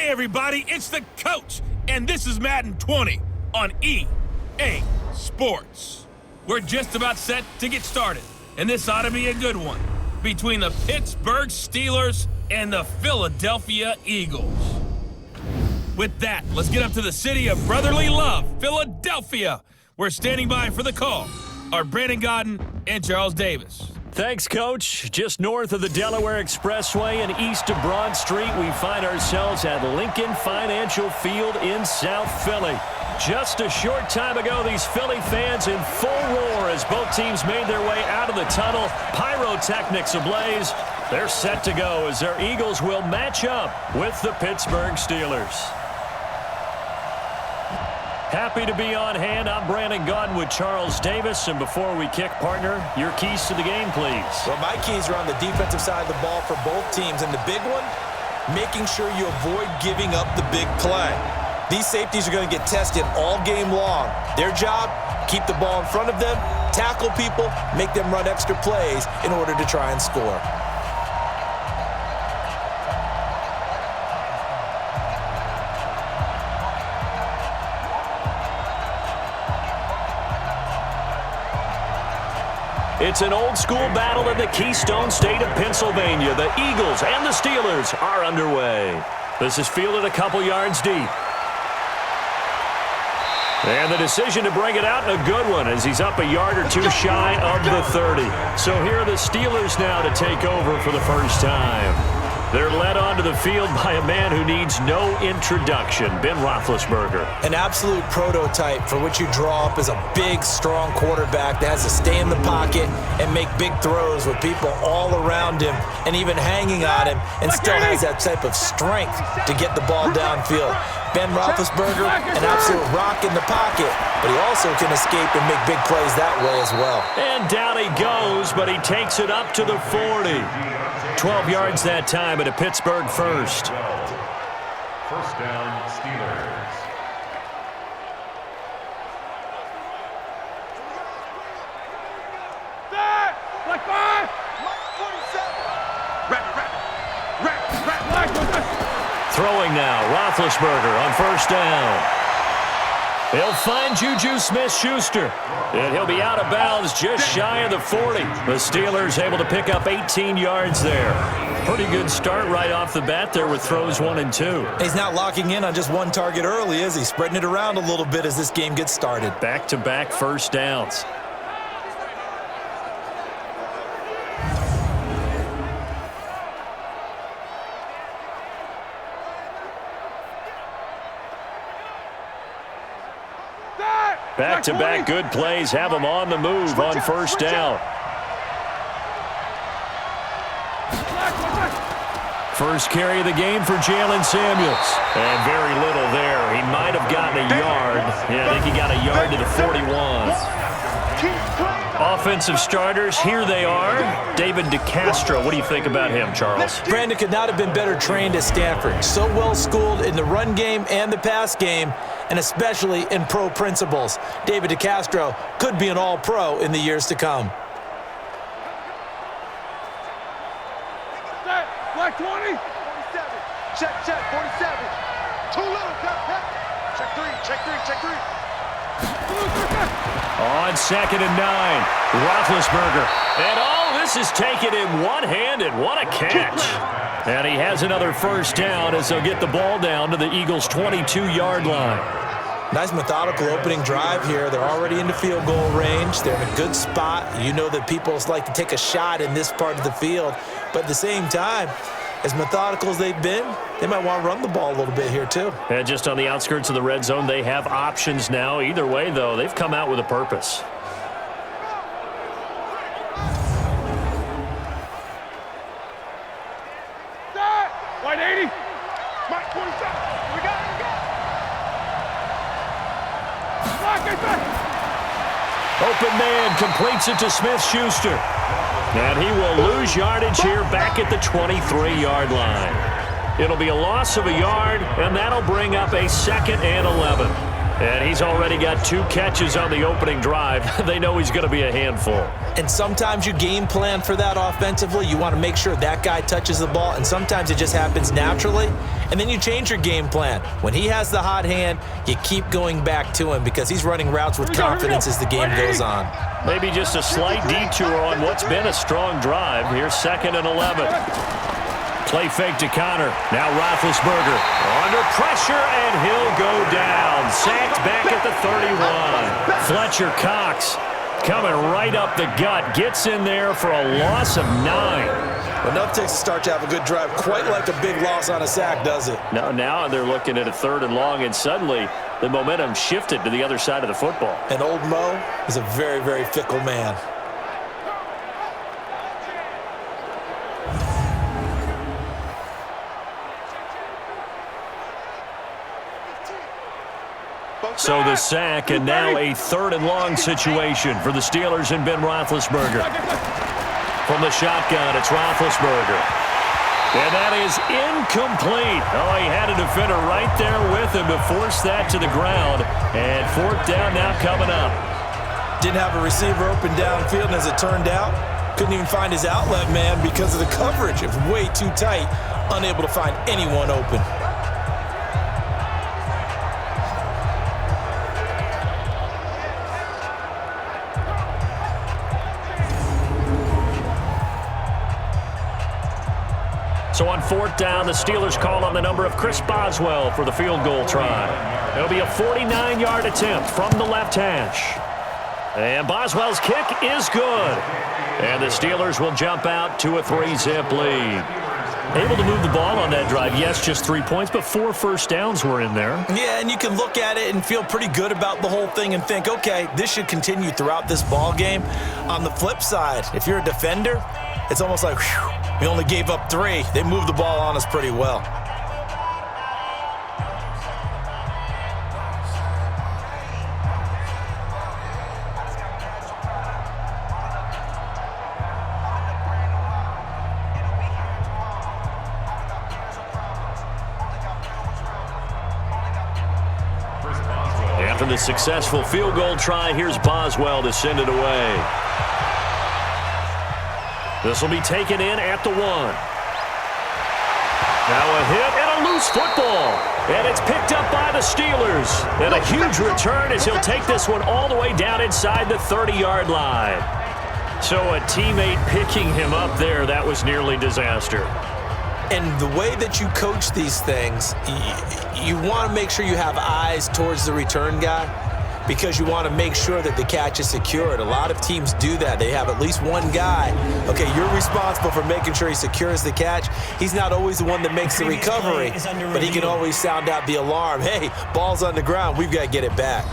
Hey everybody, it's the coach, and this is Madden 20 on EA Sports. We're just about set to get started, and this ought to be a good one between the Pittsburgh Steelers and the Philadelphia Eagles. With that, let's get up to the city of brotherly love, Philadelphia. We're standing by for the call are Brandon Godden and Charles Davis. Thanks, Coach. Just north of the Delaware Expressway and east of Broad Street, we find ourselves at Lincoln Financial Field in South Philly. Just a short time ago, these Philly fans in full roar as both teams made their way out of the tunnel. Pyrotechnics ablaze. They're set to go as their Eagles will match up with the Pittsburgh Steelers. Happy to be on hand. I'm Brandon Godden with Charles Davis. And before we kick, partner, your keys to the game, please. Well, my keys are on the defensive side of the ball for both teams. And the big one, making sure you avoid giving up the big play. These safeties are going to get tested all game long. Their job, keep the ball in front of them, tackle people, make them run extra plays in order to try and score. It's an old-school battle in the Keystone State of Pennsylvania. The Eagles and the Steelers are underway. This is fielded a couple yards deep. And the decision to bring it out, and a good one, as he's up a yard or two shy of the 30. So here are the Steelers now to take over for the first time. They're led onto the field by a man who needs no introduction, Ben Roethlisberger. An absolute prototype for what you draw up as a big, strong quarterback that has to stay in the pocket and make big throws with people all around him and even hanging on him, and still has that type of strength to get the ball downfield. Ben Roethlisberger, an absolute rock in the pocket, but he also can escape and make big plays that way as well. And down he goes, but he takes it up to the 40. 12 yards that time at a Pittsburgh first. First down, Steelers. Black 5! 47! Throwing now, Roethlisberger on first down. He'll find Juju Smith-Schuster, and he'll be out of bounds just shy of the 40. The Steelers able to pick up 18 yards there. Pretty good start right off the bat there with throws 1 and 2. He's not locking in on just one target early, is he? Spreading it around a little bit as this game gets started. Back-to-back first downs. Back-to-back good plays have them on the move on first down. First carry of the game for Jalen Samuels. And very little there. He might have gotten a yard. Yeah, I think he got a yard to the 41. Offensive starters, here they are. David DeCastro, what do you think about him, Charles? Brandon could not have been better trained at Stanford. So well schooled in the run game and the pass game, and especially in pro principles. David DeCastro could be an all-pro in the years to come. Black 20! 47. Check, 47. Too little, check 3. On 2nd and 9, Roethlisberger. And oh, this is taken in one-handed. What a catch. And he has another first down as they'll get the ball down to the Eagles' 22-yard line. Nice methodical opening drive here. They're already into field goal range. They're in a good spot. You know that people like to take a shot in this part of the field. But at the same time, as methodical as they've been, they might want to run the ball a little bit here too. And just on the outskirts of the red zone, they have options now. Either way, though, they've come out with a purpose. White 80! Mike 47! We got it! Open man completes it to Smith-Schuster. And he will lose yardage here back at the 23-yard line. It'll be a loss of a yard, and that'll bring up a 2nd and 11. And he's already got 2 catches on the opening drive. They know he's going to be a handful. And sometimes you game plan for that offensively. You want to make sure that guy touches the ball, and sometimes it just happens naturally, and then you change your game plan. When he has the hot hand, you keep going back to him because he's running routes with confidence as the game goes on. Maybe just a slight detour on what's been a strong drive. Here's 2nd and 11. Play fake to Connor. Now Roethlisberger under pressure, and he'll go down. Sacked back at the 31. Fletcher Cox coming right up the gut. Gets in there for a loss of 9. Enough to start to have a good drive. Quite like a big loss on a sack, does it? Now they're looking at a 3rd and long, and suddenly the momentum shifted to the other side of the football. And old Mo is a very, very fickle man. So the sack, and now a 3rd and long situation for the Steelers and Ben Roethlisberger. From the shotgun, it's Roethlisberger. And that is incomplete. Oh, he had a defender right there with him to force that to the ground. And 4th down now coming up. Didn't have a receiver open downfield, and as it turned out, couldn't even find his outlet man because of the coverage. It was way too tight, unable to find anyone open. So on 4th down, the Steelers call on the number of Chris Boswell for the field goal try. It'll be a 49-yard attempt from the left hash. And Boswell's kick is good. And the Steelers will jump out to a 3-zip lead. Able to move the ball on that drive. Yes, just 3 points, but 4 first downs were in there. Yeah, and you can look at it and feel pretty good about the whole thing and think, okay, this should continue throughout this ball game. On the flip side, if you're a defender, it's almost like, whew, we only gave up 3. They moved the ball on us pretty well. After the successful field goal try, here's Boswell to send it away. This will be taken in at the 1. Now a hit and a loose football. And it's picked up by the Steelers. And a huge return as he'll take this one all the way down inside the 30-yard line. So a teammate picking him up there, that was nearly disaster. And the way that you coach these things, you want to make sure you have eyes towards the return guy because you want to make sure that the catch is secured. A lot of teams do that. They have at least one guy. Okay, you're responsible for making sure he secures the catch. He's not always the one that makes the recovery, but he can always sound out the alarm. Hey, ball's on the ground. We've got to get it back.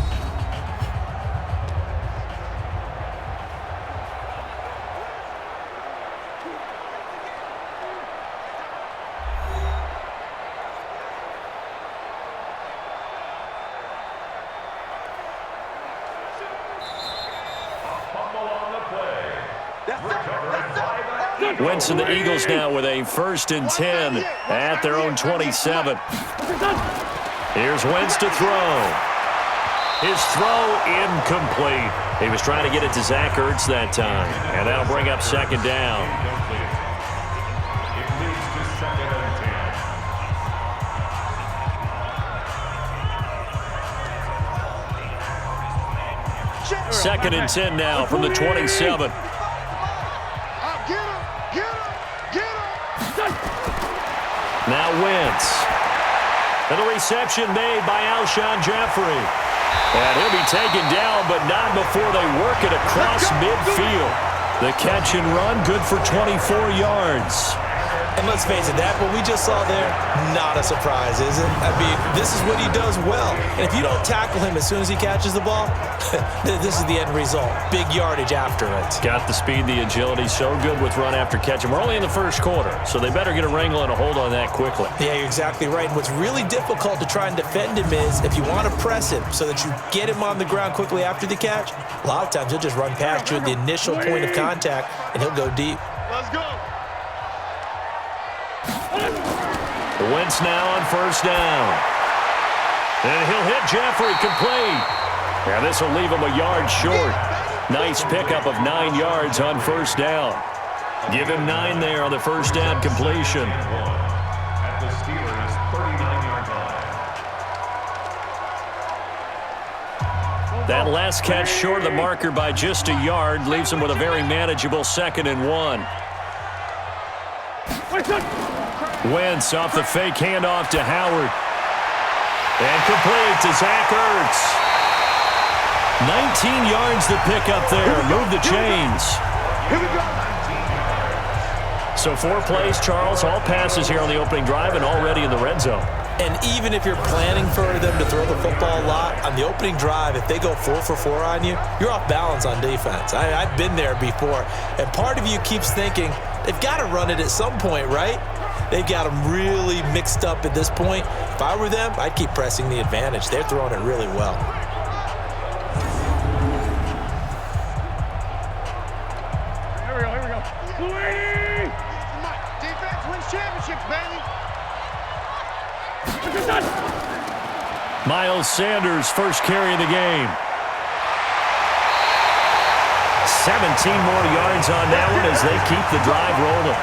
Wentz and the Eagles now with a 1st and 10 at their own 27. Here's Wentz to throw. His throw incomplete. He was trying to get it to Zach Ertz that time, and that'll bring up 2nd down. Second and 10 now from the 27. Now Wentz. And the reception made by Alshon Jeffrey. And he'll be taken down, but not before they work it across midfield. The catch and run, good for 24 yards. And let's face it, that what we just saw there, not a surprise, is it? I mean, this is what he does well. And if you don't tackle him as soon as he catches the ball, this is the end result. Big yardage after it. Got the speed, the agility, so good with run after catch. And we're only in the first quarter, so they better get a wrangle and a hold on that quickly. Yeah, you're exactly right. And what's really difficult to try and defend him is if you want to press him so that you get him on the ground quickly after the catch, a lot of times he'll just run past you at the initial point of contact, and he'll go deep. Let's go. Wentz now on 1st down. And he'll hit Jeffrey complete. And this will leave him a yard short. Nice pickup of 9 yards on first down. Give him 9 there on the first down completion. At the Steelers' 39-yard line. That last catch short of the marker by just a yard leaves him with a very manageable 2nd and 1. Wentz off the fake handoff to Howard. And complete to Zach Ertz. 19 yards to pick up there. Move the chains. Here we go. So 4 plays, Charles, all passes here on the opening drive and already in the red zone. And even if you're planning for them to throw the football a lot, on the opening drive, if they go 4 for 4 on you, you're off balance on defense. I've been there before. And part of you keeps thinking, they've got to run it at some point, right? They've got them really mixed up at this point. If I were them, I'd keep pressing the advantage. They're throwing it really well. Here we go. Lee! Defense wins championships, baby. Miles Sanders, first carry of the game. 17 more yards on that one as they keep the drive rolling.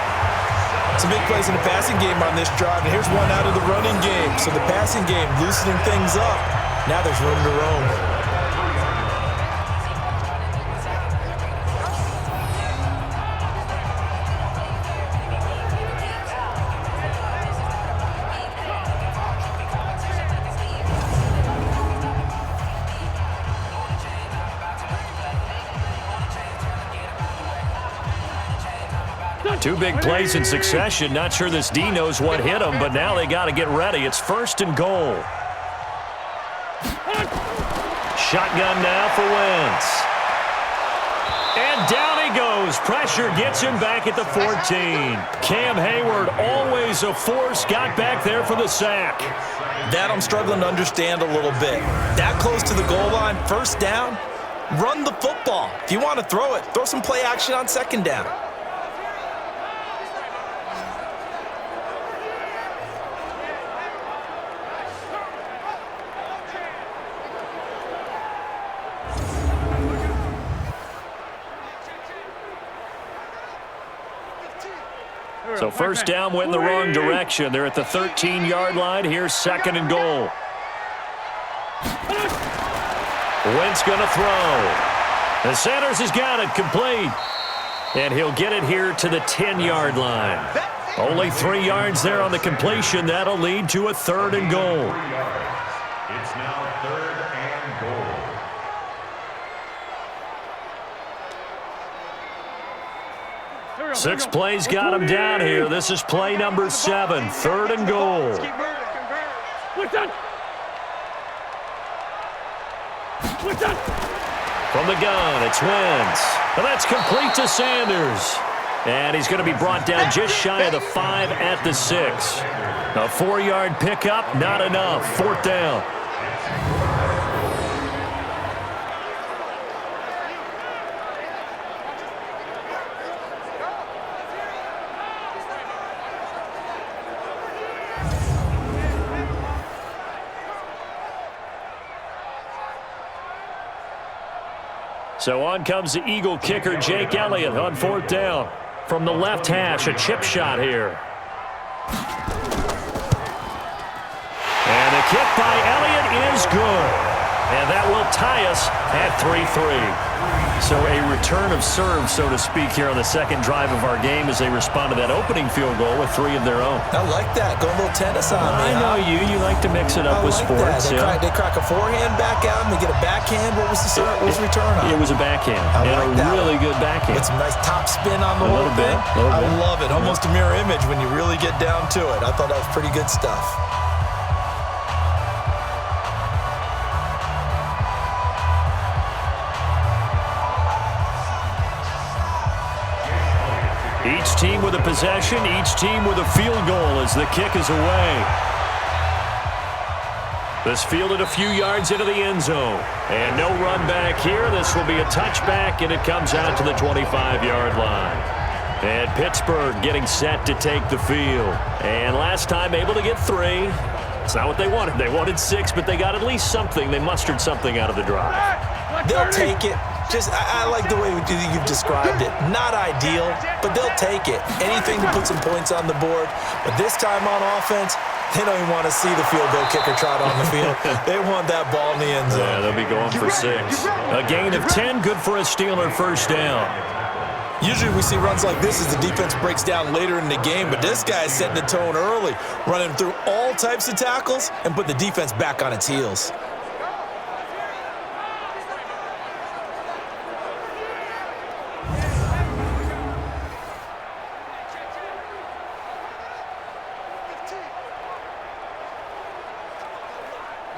Some big plays in the passing game on this drive, and here's one out of the running game. So the passing game loosening things up. Now there's room to roam. Two big plays in succession. Not sure this D knows what hit him, but now they got to get ready. It's 1st and goal. Shotgun now for Wentz. And down he goes. Pressure gets him back at the 14. Cam Hayward, always a force, got back there for the sack. That I'm struggling to understand a little bit. That close to the goal line, first down, run the football. If you want to throw it, throw some play action on 2nd down. So first down went in the wrong direction. They're at the 13-yard line. Here's 2nd and goal. Wentz going to throw. And Sanders has got it complete. And he'll get it here to the 10-yard line. Only 3 yards there on the completion. That'll lead to a 3rd and goal. It's now 3rd and goal. 6 plays got him down here. This is play number 7, 3rd and goal. From the gun, it's Wentz. And that's complete to Sanders. And he's going to be brought down just shy of the 5 at the 6. A 4-yard pickup, not enough. 4th down. So on comes the Eagle kicker, Jake Elliott, on 4th down. From the left hash, a chip shot here. And the kick by Elliott is good. And that will tie us at 3-3. So a return of serve, so to speak, here on the 2nd drive of our game as they respond to that opening field goal with 3 of their own. I like that. Go a little tennis on me. I know you. You like to mix it up with sports. They crack a forehand back out and they get a backhand. What was the return on? It was a backhand. And a really good backhand. With some nice top spin on the whole thing. I love it. Almost a mirror image when you really get down to it. I thought that was pretty good stuff. Each team with a possession, each team with a field goal as the kick is away. This fielded a few yards into the end zone. And no run back here. This will be a touchback, and it comes out to the 25-yard line. And Pittsburgh getting set to take the field. And last time able to get 3. It's not what they wanted. They wanted 6, but they got at least something. They mustered something out of the drive. They'll take it. I like the way you've described it. Not ideal, but they'll take it. Anything to put some points on the board. But this time on offense, they don't even want to see the field goal kicker trot on the field. They want that ball in the end zone. Yeah, they'll be going for 6. A gain of 10, good for a Steeler first down. Usually we see runs like this as the defense breaks down later in the game, but this guy is setting the tone early, running through all types of tackles and put the defense back on its heels.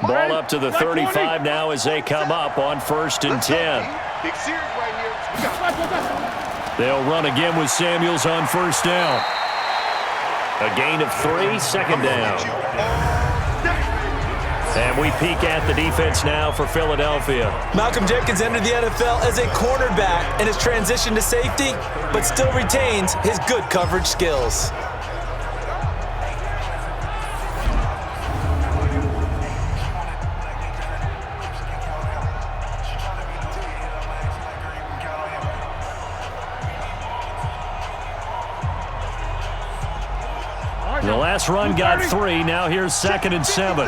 Ball up to the 35 now as they come up on 1st and 10. Big series right here. They'll run again with Samuels on 1st down. A gain of 3, 2nd down. And we peek at the defense now for Philadelphia. Malcolm Jenkins entered the NFL as a cornerback and has transitioned to safety, but still retains his good coverage skills. The last run got 3. Now here's 2nd and 7.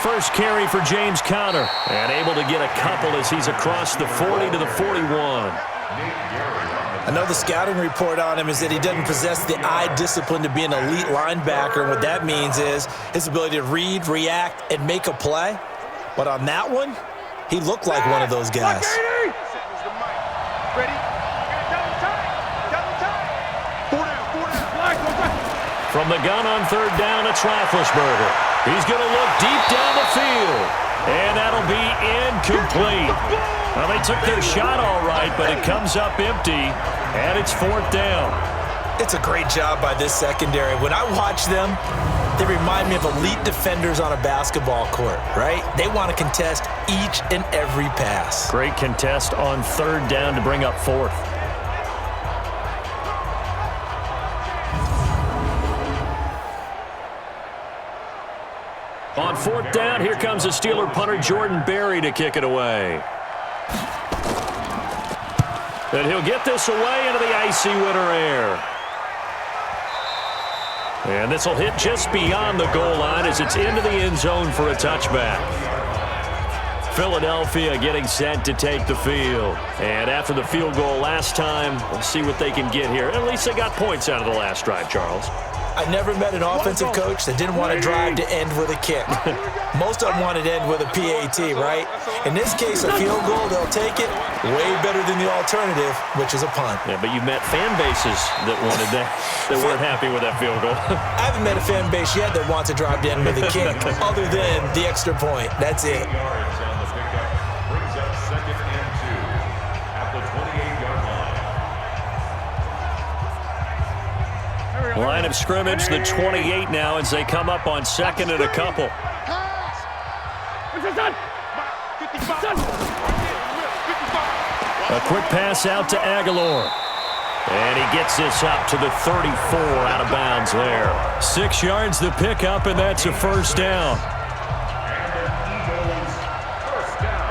First carry for James Conner. And able to get a couple as he's across the 40 to the 41. I know the scouting report on him is that he doesn't possess the eye discipline to be an elite linebacker. And what that means is his ability to read, react, and make a play. But on that one, he looked like one of those guys. Ready? From the gun on 3rd down, it's Roethlisberger. He's going to look deep down the field. And that'll be incomplete. Well, they took their shot all right, but it comes up empty, and it's 4th down. It's a great job by this secondary. When I watch them, they remind me of elite defenders on a basketball court, right? They want to contest each and every pass. Great contest on 3rd down to bring up 4th. On 4th down, here comes the Steeler punter Jordan Berry to kick it away. And he'll get this away into the icy winter air. And this will hit just beyond the goal line as it's into the end zone for a touchback. Philadelphia getting set to take the field. And after the field goal last time, we'll see what they can get here. At least they got points out of the last drive, Charles. I never met an offensive coach that didn't want to drive to end with a kick. Most of them wanted to end with a PAT, right? In this case, a field goal, they'll take it. Way better than the alternative, which is a punt. Yeah, but you met fan bases that wanted that, that weren't happy with that field goal. I haven't met a fan base yet that wants to drive to end with a kick, other than the extra point. That's it. Yards on the pickup brings up 2nd and 2 at the 28-yard line. Line of scrimmage, the 28 now as they come up on 2nd and a couple. A quick pass out to Aguilar. And he gets this up to the 34 out of bounds there. 6 yards the pickup, and that's a 1st down. And the Eagles first down.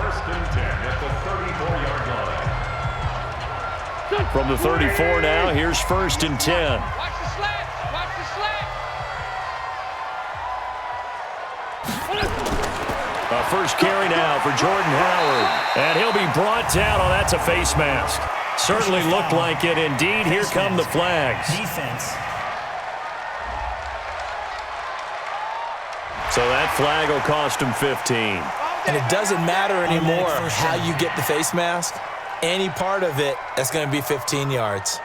1st and 10 at the 34-yard line. From the 34 now, here's 1st and 10. Watch the slant. Watch the slant. A first carry now for Jordan Howard. And he'll be brought down. Oh, that's a face mask. Certainly looked like it. Indeed, here come the flags. Defense. So that flag will cost him 15. And it doesn't matter anymore how you get the face mask. Any part of it, that's going to be 15 yards.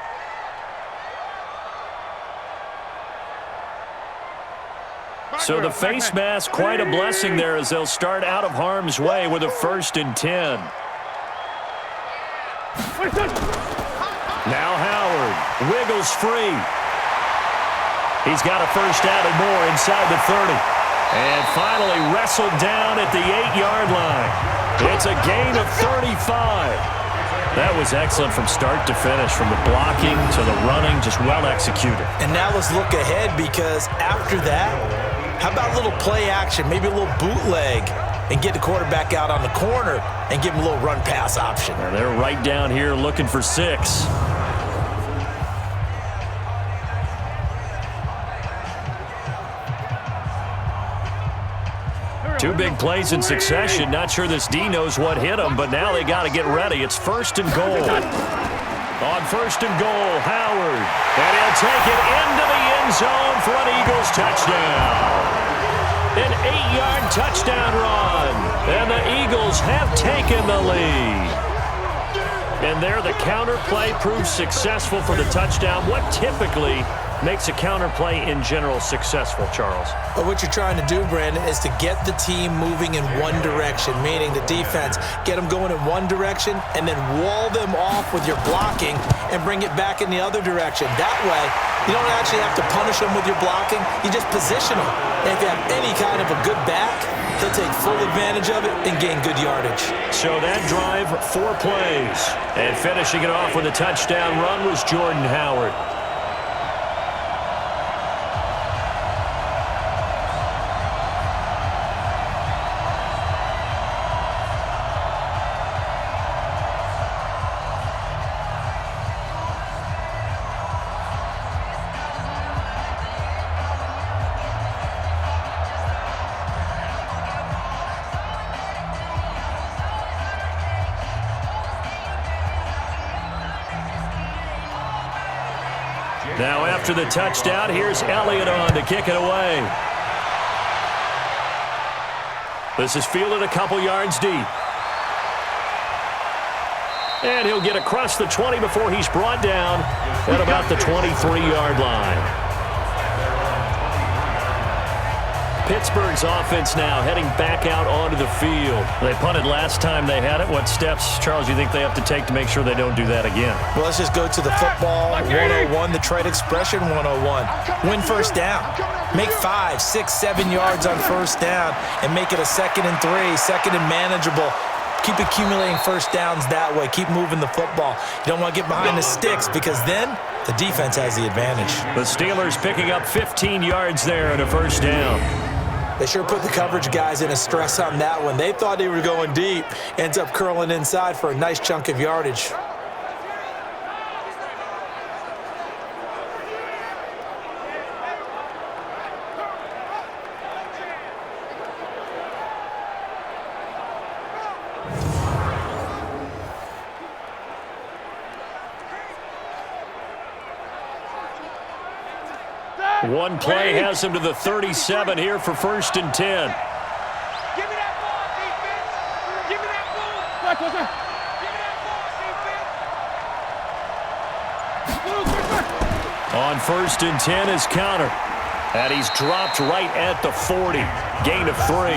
So the face mask, quite a blessing there as they'll start out of harm's way with a 1st and 10. Now Howard wiggles free. He's got a first out and more inside the 30. And finally wrestled down at the 8-yard line. It's a gain of 35. That was excellent from start to finish, from the blocking to the running, just well executed. And now let's look ahead, because after that, how about a little play action, maybe a little bootleg, and get the quarterback out on the corner and give him a little run pass option. And they're right down here looking for 6. Two big plays in succession. Not sure this D knows what hit him, but now they got to get ready. It's 1st and goal. On 1st and goal, Howard. And he'll take it into the end zone for an Eagles touchdown. An 8-yard touchdown run. And the Eagles have taken the lead. And there the counter play proves successful for the touchdown. What typically makes a counter play in general successful, Charles? But what you're trying to do, Brandon, is to get the team moving in one direction, meaning the defense, get them going in one direction and then wall them off with your blocking and bring it back in the other direction. That way, you don't actually have to punish them with your blocking. You just position them. And if you have any kind of a good back, he'll take full advantage of it and gain good yardage. So that drive, 4 plays. And finishing it off with a touchdown run was Jordan Howard. Now after the touchdown, here's Elliott on to kick it away. This is fielded a couple yards deep. And he'll get across the 20 before he's brought down at about the 23-yard line. Pittsburgh's offense now heading back out onto the field. They punted last time they had it. What steps, Charles, you think they have to take to make sure they don't do that again? Well, let's just go to the football 101, the trade expression 101. Win first down. Make 5, 6, 7 yards on first down and make it a 2nd and 3, 2nd and manageable. Keep accumulating first downs that way. Keep moving the football. You don't want to get behind the sticks, because then the defense has the advantage. The Steelers picking up 15 yards there and a first down. They sure put the coverage guys in a stress on that one. They thought they were going deep. Ends up curling inside for a nice chunk of yardage. One play has him to the 37 here for 1st and 10. Give me that ball, defense. Give me that ball. Black, what's that? Give me that ball, defense. On 1st and 10 is counter. And he's dropped right at the 40. Gain of 3.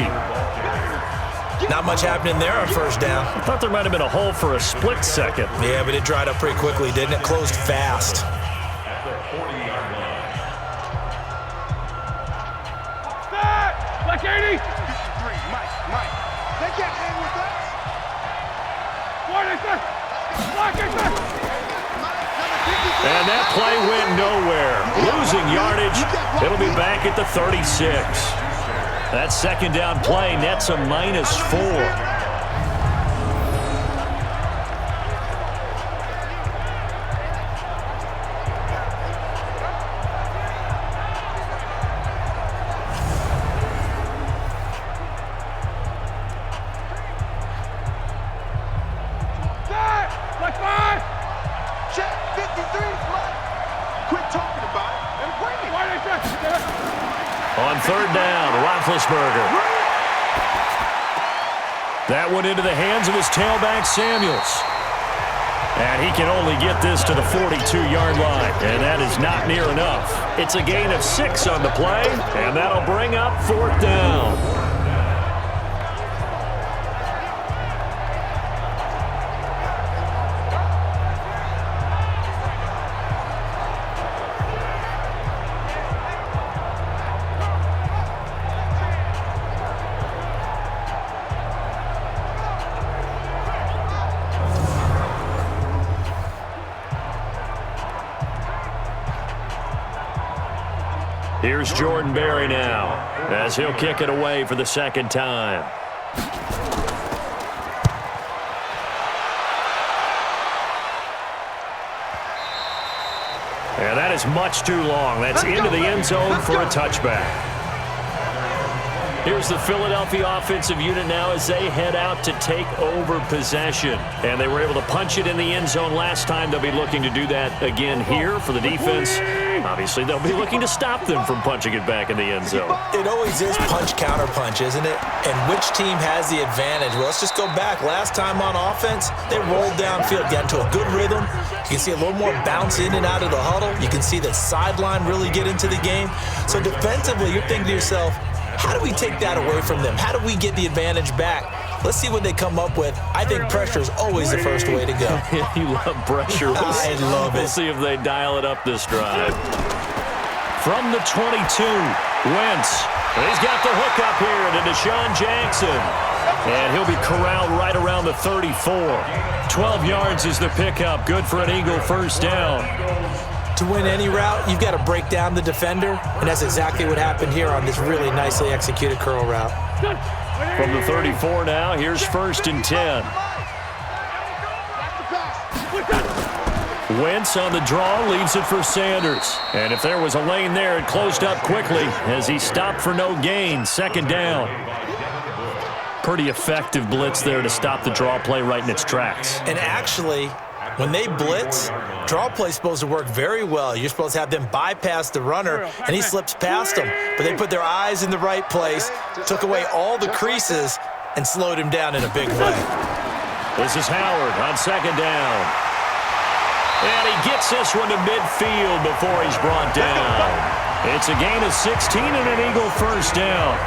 Not much happening there on first down. I thought there might have been a hole for a split second. Yeah, but it dried up pretty quickly, didn't it? Closed fast. At the 40-yard line. Black 80. Mike. They can't hang with us. Black 80. And that play went nowhere. Losing yardage. It'll be back at the 36. That 2nd down play nets a -4. Black 5. Check 53, Black. Quit talking about it and bring it. Why they check? On 3rd down, Roethlisberger. That one into the hands of his tailback, Samuels. And he can only get this to the 42-yard line, and that is not near enough. It's a gain of 6 on the play, and that'll bring up 4th down. Here's Jordan Berry now, as he'll kick it away for the second time. And that is much too long. That's into the end zone for a touchback. Here's the Philadelphia offensive unit now as they head out to take over possession. And they were able to punch it in the end zone last time. They'll be looking to do that again here for the defense. Obviously, they'll be looking to stop them from punching it back in the end zone. It always is punch-counter-punch, isn't it? And which team has the advantage? Well, let's just go back. Last time on offense, they rolled downfield, got into a good rhythm. You can see a little more bounce in and out of the huddle. You can see the sideline really get into the game. So defensively, you're thinking to yourself, how do we take that away from them? How do we get the advantage back? Let's see what they come up with. I think pressure is always the first way to go. You love pressure. I love it. We'll see if they dial it up this drive. From the 22, Wentz. He's got the hook up here to Deshaun Jackson. And he'll be corralled right around the 34. 12 yards is the pickup. Good for an Eagle first down. To win any route, you've got to break down the defender, and that's exactly what happened here on this really nicely executed curl route. From the 34 now, here's 1st and 10. Wentz on the draw, leaves it for Sanders. And if there was a lane there, it closed up quickly as he stopped for no gain. 2nd down. Pretty effective blitz there to stop the draw play right in its tracks. And actually, when they blitz, draw play's supposed to work very well. You're supposed to have them bypass the runner, and he slips past them. But they put their eyes in the right place, took away all the creases, and slowed him down in a big way. This is Howard on 2nd down. And he gets this one to midfield before he's brought down. It's a gain of 16 and an Eagle first down.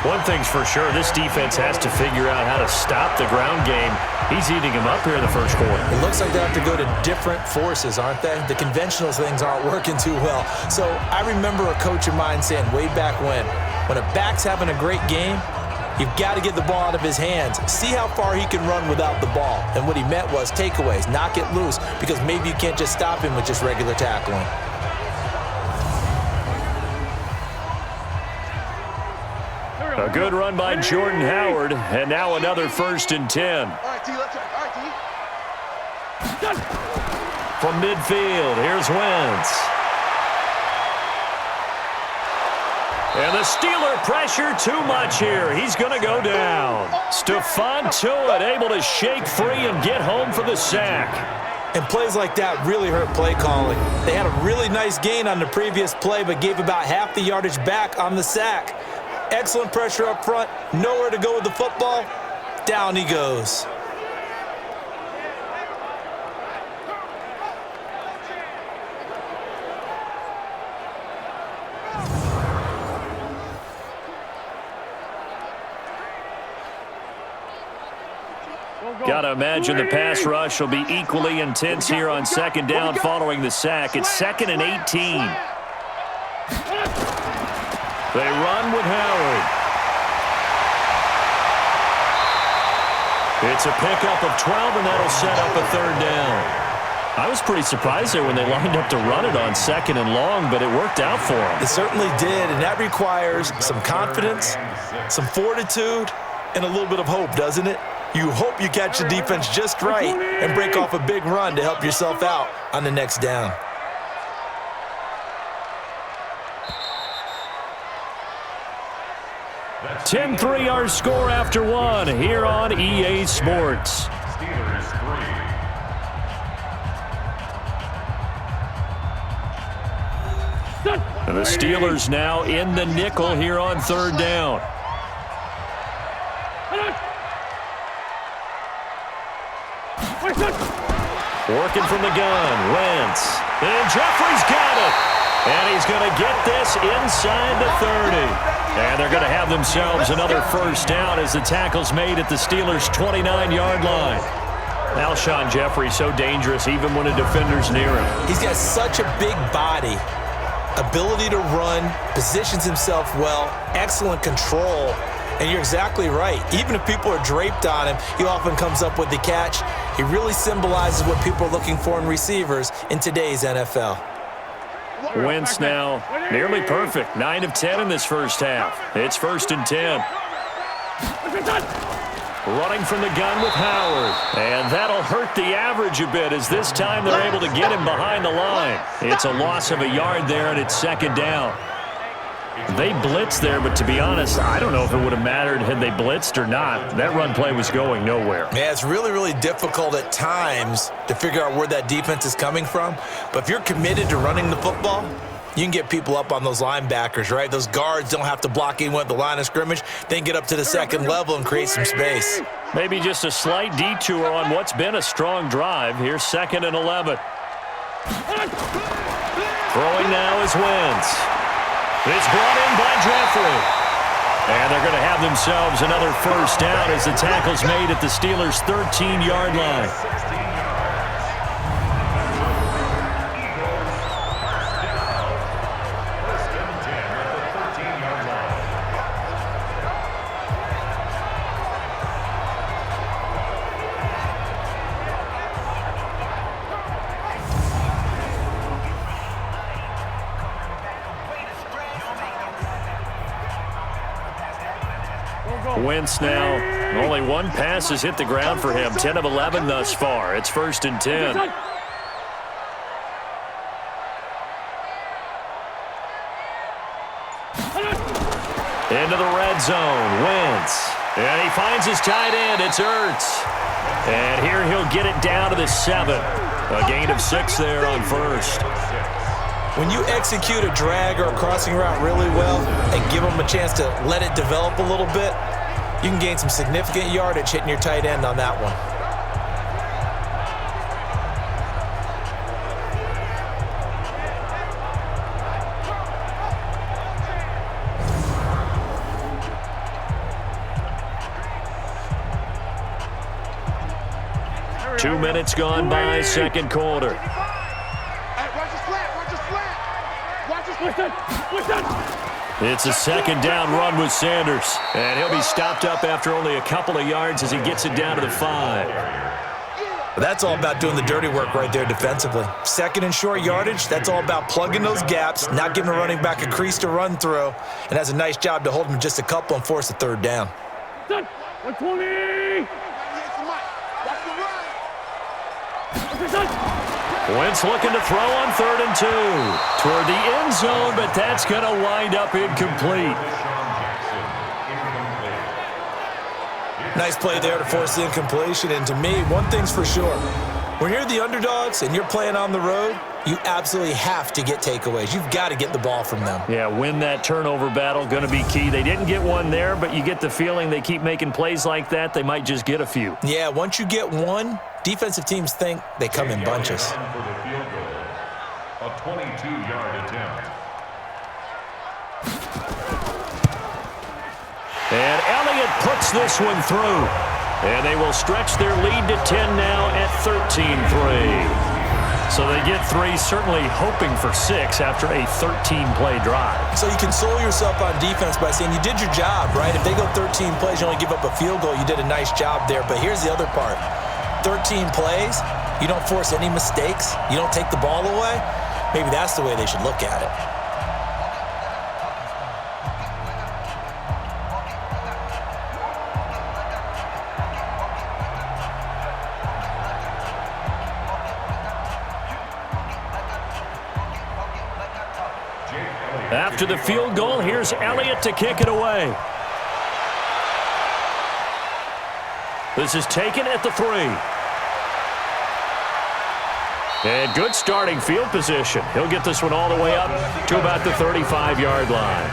One thing's for sure, this defense has to figure out how to stop the ground game. He's eating him up here in the first quarter. It looks like they have to go to different forces, aren't they? The conventional things aren't working too well. So I remember a coach of mine saying way back when a back's having a great game, you've got to get the ball out of his hands. See how far he can run without the ball. And what he meant was takeaways, knock it loose, because maybe you can't just stop him with just regular tackling. A good run by Jordan Howard, and now another 1st and 10. All right, T, let's all right, T. From midfield, here's Wentz. And the Steeler pressure too much here. He's going to go down. Stephon Tuitt able to shake free and get home for the sack. And plays like that really hurt play calling. They had a really nice gain on the previous play, but gave about half the yardage back on the sack. Excellent pressure up front, nowhere to go with the football. Down he goes. Got to imagine the pass rush will be equally intense here on 2nd down following the sack. It's 2nd and 18. They run with Howard. It's a pickup of 12, and that'll set up a 3rd down. I was pretty surprised there when they lined up to run it on 2nd and long, but it worked out for them. It certainly did, and that requires some confidence, some fortitude, and a little bit of hope, doesn't it? You hope you catch the defense just right and break off a big run to help yourself out on the next down. 10-3 our score after one here on EA Sports. Steelers 3. And the Steelers now in the nickel here on 3rd down. Working from the gun, Wentz. And Jeffrey's got it. And he's going to get this inside the 30. And they're going to have themselves another first down as the tackle's made at the Steelers' 29-yard line. Alshon Jeffrey so dangerous even when a defender's near him. He's got such a big body, ability to run, positions himself well, excellent control. And you're exactly right. Even if people are draped on him, he often comes up with the catch. He really symbolizes what people are looking for in receivers in today's NFL. Wentz now nearly perfect. 9 of 10 in this first half. It's 1st and 10. Running from the gun with Howard. And that'll hurt the average a bit as this time they're able to get him behind the line. It's a loss of a yard there, and it's 2nd down. They blitzed there, but to be honest, I don't know if it would have mattered had they blitzed or not. That run play was going nowhere. Yeah, it's really, really difficult at times to figure out where that defense is coming from. But if you're committed to running the football, you can get people up on those linebackers, right? Those guards don't have to block anyone at the line of scrimmage. They can get up to the second level and create some space. Maybe just a slight detour on what's been a strong drive. Here's 2nd and 11. Throwing now is Wentz. It's brought in by Jeffrey. And they're going to have themselves another first down as the tackle's made at the Steelers' 13-yard line. Wentz now, only one pass has hit the ground for him. 10 of 11 thus far. It's 1st and 10. Into the red zone, Wentz. And he finds his tight end. It's Ertz. And here he'll get it down to the 7. A gain of 6 there on 1st. When you execute a drag or a crossing route really well and give them a chance to let it develop a little bit, you can gain some significant yardage hitting your tight end on that one. Two minutes gone by, second quarter. It's a 2nd down run with Sanders. And he'll be stopped up after only a couple of yards as he gets it down to the 5. That's all about doing the dirty work right there defensively. 2nd and short yardage, that's all about plugging those gaps, not giving a running back a crease to run through, and has a nice job to hold him just a couple and force a 3rd down. 120! Wentz looking to throw on 3rd and 2. Toward the end zone, but that's going to wind up incomplete. Nice play there to force the incompletion. And to me, one thing's for sure. When you're the underdogs and you're playing on the road, you absolutely have to get takeaways. You've got to get the ball from them. Yeah, win that turnover battle, going to be key. They didn't get one there, but you get the feeling they keep making plays like that, they might just get a few. Yeah, once you get one, defensive teams think they come in bunches. For the field goal, a 22-yard attempt. And Elliott puts this one through. And they will stretch their lead to 10 now at 13-3. So they get 3, certainly hoping for 6 after a 13-play drive. So you console yourself on defense by saying you did your job, right? If they go 13 plays, you only give up a field goal, you did a nice job there. But here's the other part. 13 plays, you don't force any mistakes, you don't take the ball away. Maybe that's the way they should look at it. After the field goal, here's Elliott to kick it away. This is taken at the 3. And good starting field position. He'll get this one all the way up to about the 35-yard line.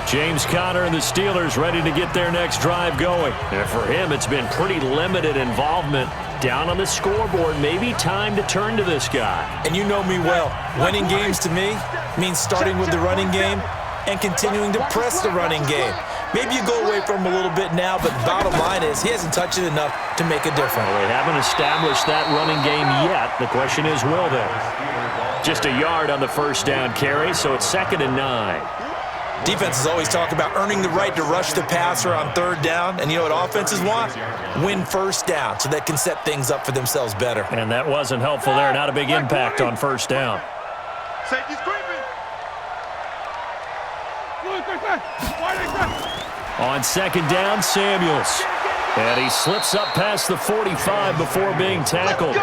James Conner and the Steelers ready to get their next drive going. And for him, it's been pretty limited involvement. Down on the scoreboard, maybe time to turn to this guy. And you know me well. Winning games to me means starting with the running game and continuing to press the running game. Maybe you go away from him a little bit now, but the bottom line is he hasn't touched it enough to make a difference. Well, they haven't established that running game yet. The question is, will they? Just a yard on the first down carry, so it's 2nd and 9. Defenses always talk about earning the right to rush the passer on third down, and you know what offenses want? Win first down so they can set things up for themselves better. And that wasn't helpful there. Not a big impact on first down. Safety's creeping. On second down, Samuels. And he slips up past the 45 before being tackled.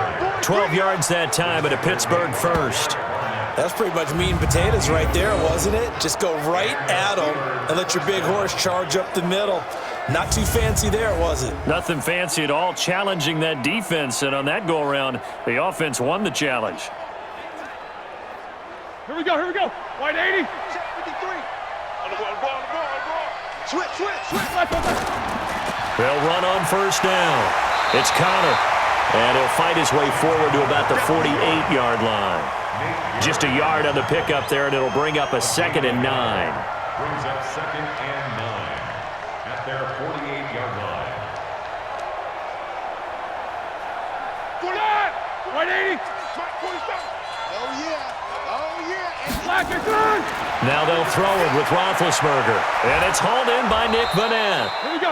12 yards that time at a Pittsburgh first. That's pretty much meat and potatoes right there, wasn't it? Just go right at them and let your big horse charge up the middle. Not too fancy there, was it? Nothing fancy at all, challenging that defense. And on that go-around, the offense won the challenge. Here we go. White 80. Check 53. On the ball. Switch. They'll run on first down. It's Connor. And he'll fight his way forward to about the 48-yard line. Just a yard on the pickup there, and it'll bring up a 2nd and 9. Brings up 2nd and 9 at their 48-yard line. 49. White 80. Oh, yeah. Black is on. Now they'll throw it with Roethlisberger. And it's hauled in by Nick Vanette. Here we go.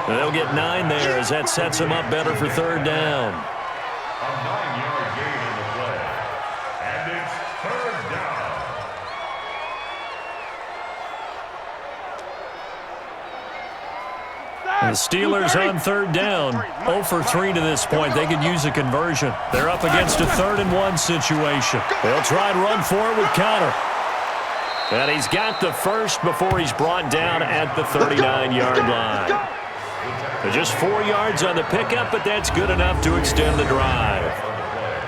They'll get 9 there as that sets them up better for third down. A 9-yard gain on the play. And it's third down. The Steelers on third down. 0 for 3 to this point. They could use a conversion. They're up against a 3rd and 1 situation. They'll try and run for it with Connor. And he's got the first before he's brought down at the 39-yard line. Just 4 yards on the pickup, but that's good enough to extend the drive.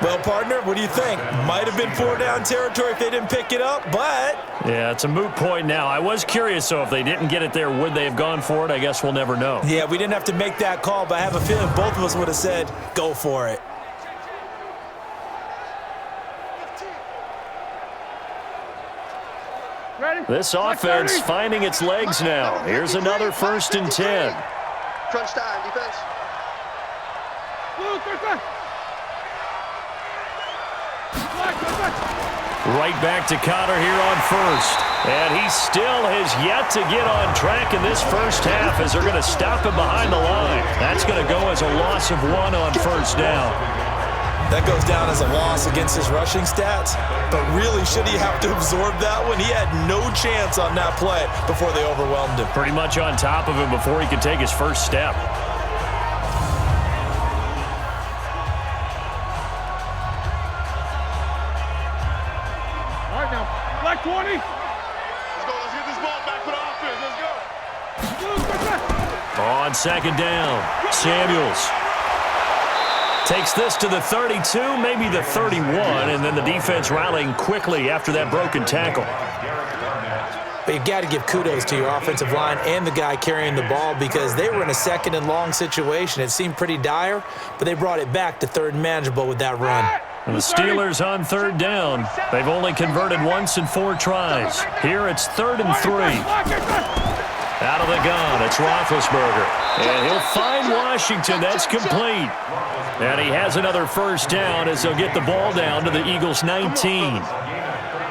Well, partner, what do you think? Might have been 4-down territory if they didn't pick it up, but... Yeah, it's a moot point now. I was curious, though, if they didn't get it there, would they have gone for it? I guess we'll never know. Yeah, we didn't have to make that call, but I have a feeling both of us would have said, go for it. Ready? This offense finding its legs now. Here's another 1st and 10. Crunch time, defense. Blue, Right back to Connor here on first. And he still has yet to get on track in this first half as they're going to stop him behind the line. That's going to go as a loss of 1 on first down. That goes down as a loss against his rushing stats. But really, should he have to absorb that one? He had no chance on that play before they overwhelmed him. Pretty much on top of him before he could take his first step. All right, now. Black 20. Let's get this ball back for the offense. Let's go. On second down, Samuels takes this to the 32, maybe the 31, and then the defense rallying quickly after that broken tackle. But you've got to give kudos to your offensive line and the guy carrying the ball because they were in a 2nd and long situation. It seemed pretty dire, but they brought it back to 3rd and manageable with that run. And the Steelers on third down. They've only converted once in 4 tries. Here it's 3rd and 3. Out of the gun, it's Roethlisberger. And he'll find Washington. That's complete. And he has another first down as they'll get the ball down to the Eagles' 19.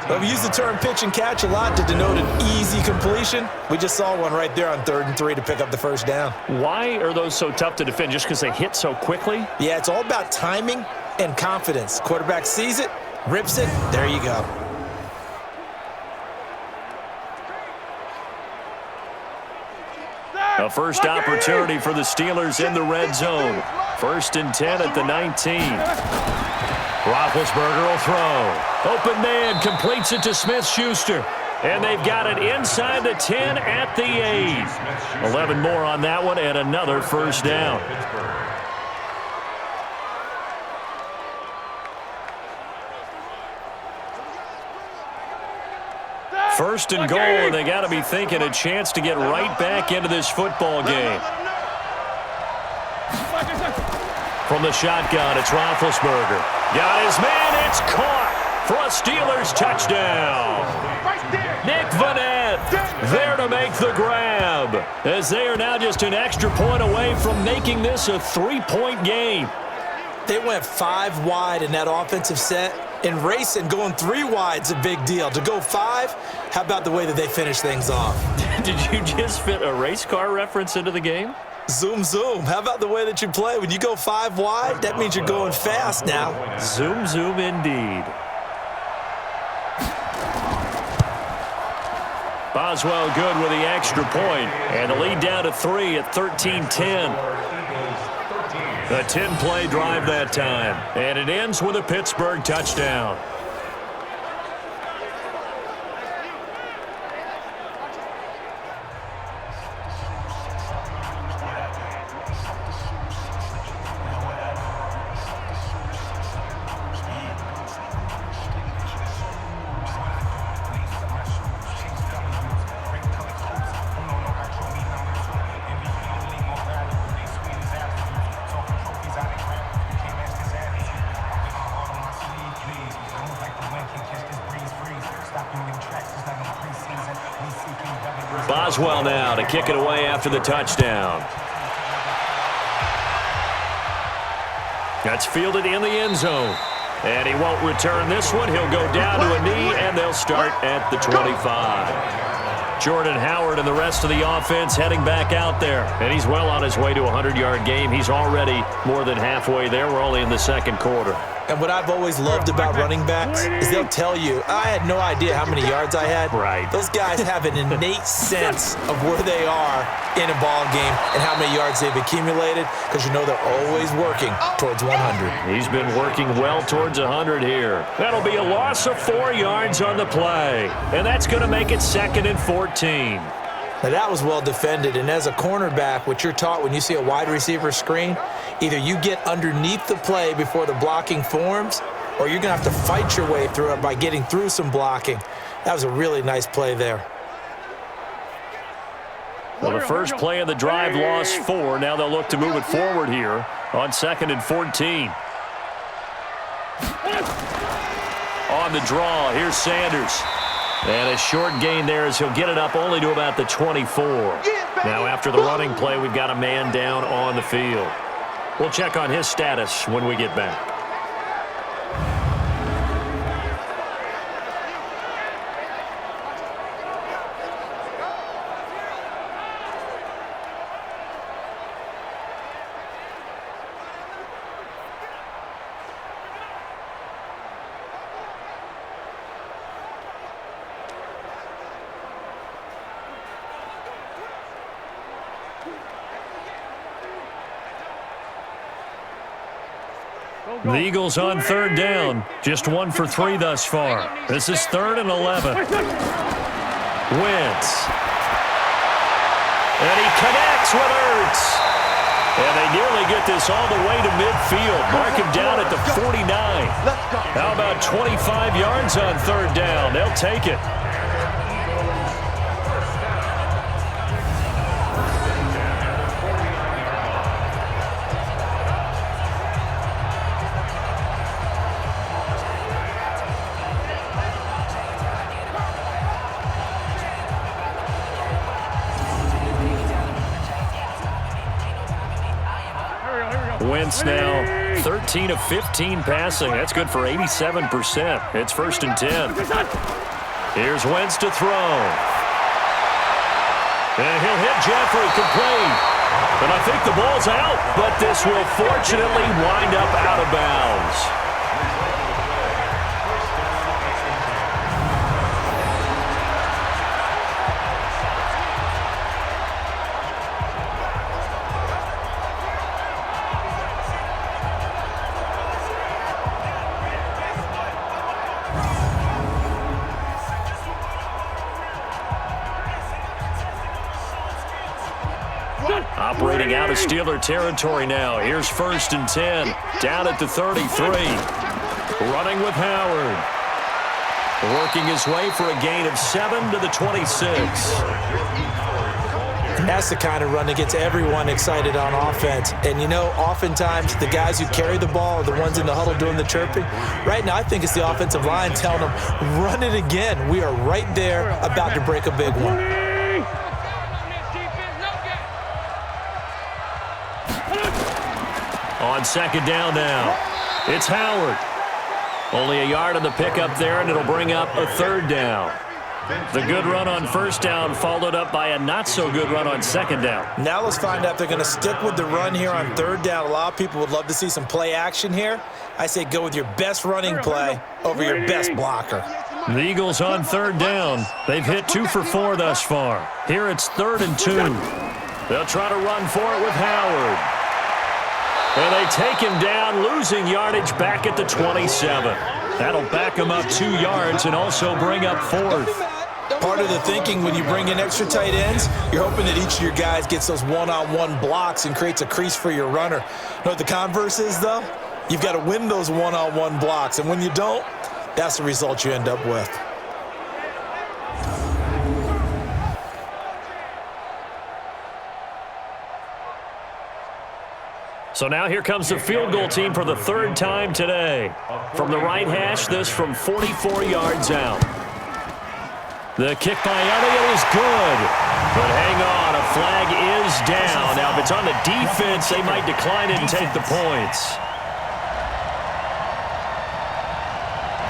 Well, we use the term pitch and catch a lot to denote an easy completion. We just saw one right there on 3rd and 3 to pick up the first down. Why are those so tough to defend? Just because they hit so quickly? Yeah, it's all about timing and confidence. Quarterback sees it, rips it, there you go. A first opportunity for the Steelers in the red zone. 1st and 10 at the 19. Roethlisberger will throw. Open man completes it to Smith-Schuster. And they've got it inside the 10 at the 8. 11 more on that one and another first down. First and goal, and they got to be thinking a chance to get right back into this football game. From the shotgun, it's Roethlisberger. Got his man, it's caught for a Steelers touchdown. Nick Vanette there to make the grab, as they are now just an extra point away from making this a 3-point game. They went 5 wide in that offensive set. In racing, going 3 wide is a big deal. To go 5, how about the way that they finish things off? Did you just fit a race car reference into the game? Zoom, zoom. How about the way that you play? When you go 5 wide, that means you're going fast now. Zoom, zoom indeed. Boswell good with the extra point, and the lead down to 3 at 13-10. A 10-play drive that time, and it ends with a Pittsburgh touchdown. Boswell now to kick it away after the touchdown. That's fielded in the end zone. And he won't return this one. He'll go down to a knee, and they'll start at the 25. Jordan Howard and the rest of the offense heading back out there. And he's well on his way to a 100-yard game. He's already more than halfway there. We're only in the second quarter. And what I've always loved about running backs is they'll tell you, I had no idea how many yards I had. Right. Those guys have an innate sense of where they are in a ball game and how many yards they've accumulated, because you know they're always working towards 100. He's been working well towards 100 here. That'll be a loss of 4 yards on the play. And that's going to make it 2nd and 14. Now, that was well defended, and as a cornerback, what you're taught when you see a wide receiver screen, either you get underneath the play before the blocking forms, or you're going to have to fight your way through it by getting through some blocking. That was a really nice play there. Well, the first play of the drive lost 4. Now they'll look to move it forward here on 2nd and 14. On the draw, here's Sanders. And a short gain there as he'll get it up only to about the 24. Now after the running play, we've got a man down on the field. We'll check on his status when we get back. The Eagles on 3rd down. Just 1 for 3 thus far. This is 3rd and 11. Wentz. And he connects with Ertz. And they nearly get this all the way to midfield. Mark him down at the 49. How about 25 yards on 3rd down? They'll take it. Wentz now 13 of 15 passing. That's good for 87%. It's 1st and 10. Here's Wentz to throw. And he'll hit Jeffrey complete. And I think the ball's out, but this will fortunately wind up out of bounds. Operating out of Steeler territory now. Here's 1st and 10. Down at the 33. Running with Howard. Working his way for a gain of 7 to the 26. And that's the kind of run that gets everyone excited on offense. And, you know, oftentimes the guys who carry the ball are the ones in the huddle doing the chirping. Right now, I think it's the offensive line telling them, run it again. We are right there about to break a big one. On on second down now. It's Howard. Only a yard on the pickup there, and it'll bring up a third down. The good run on first down followed up by a not-so-good run on second down. Now let's find out if they're going to stick with the run here on third down. A lot of people would love to see some play action here. I say go with your best running play over your best blocker. The Eagles on third down. They've hit 2 for 4 thus far. Here it's 3rd and 2. They'll try to run for it with Howard. And they take him down, losing yardage back at the 27. That'll back him up 2 yards and also bring up 4th. Part of the thinking when you bring in extra tight ends, you're hoping that each of your guys gets those one-on-one blocks and creates a crease for your runner. You know what the converse is, though? You've got to win those one-on-one blocks, and when you don't, that's the result you end up with. So now here comes the field goal team for the 3rd time today. From the right hash, this from 44 yards out. The kick by Elliott is good. But hang on, a flag is down. Now, if it's on the defense, they might decline it and take the points.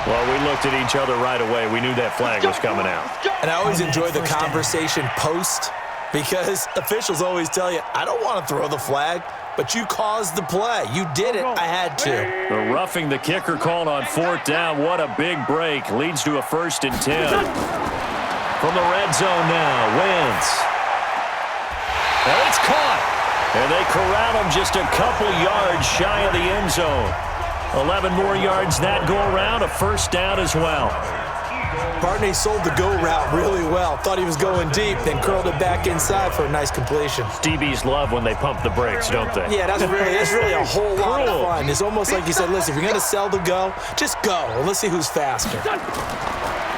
Well, we looked at each other right away. We knew that flag was coming out. And I always enjoy the conversation post because officials always tell you, I don't want to throw the flag, but you caused the play. You did it. I had to. The roughing the kicker called on 4th down. What a big break. Leads to a 1st and 10. From the red zone now, Wentz. And it's caught. And they corral him just a couple yards shy of the end zone. 11 more yards that go around, a 1st down as well. Barney sold the go route really well. Thought he was going deep, then curled it back inside for a nice completion. DBs love when they pump the brakes, don't they? Yeah, that's really a whole lot of fun. It's almost like you said, listen, if you're going to sell the go, just go. And let's see who's faster.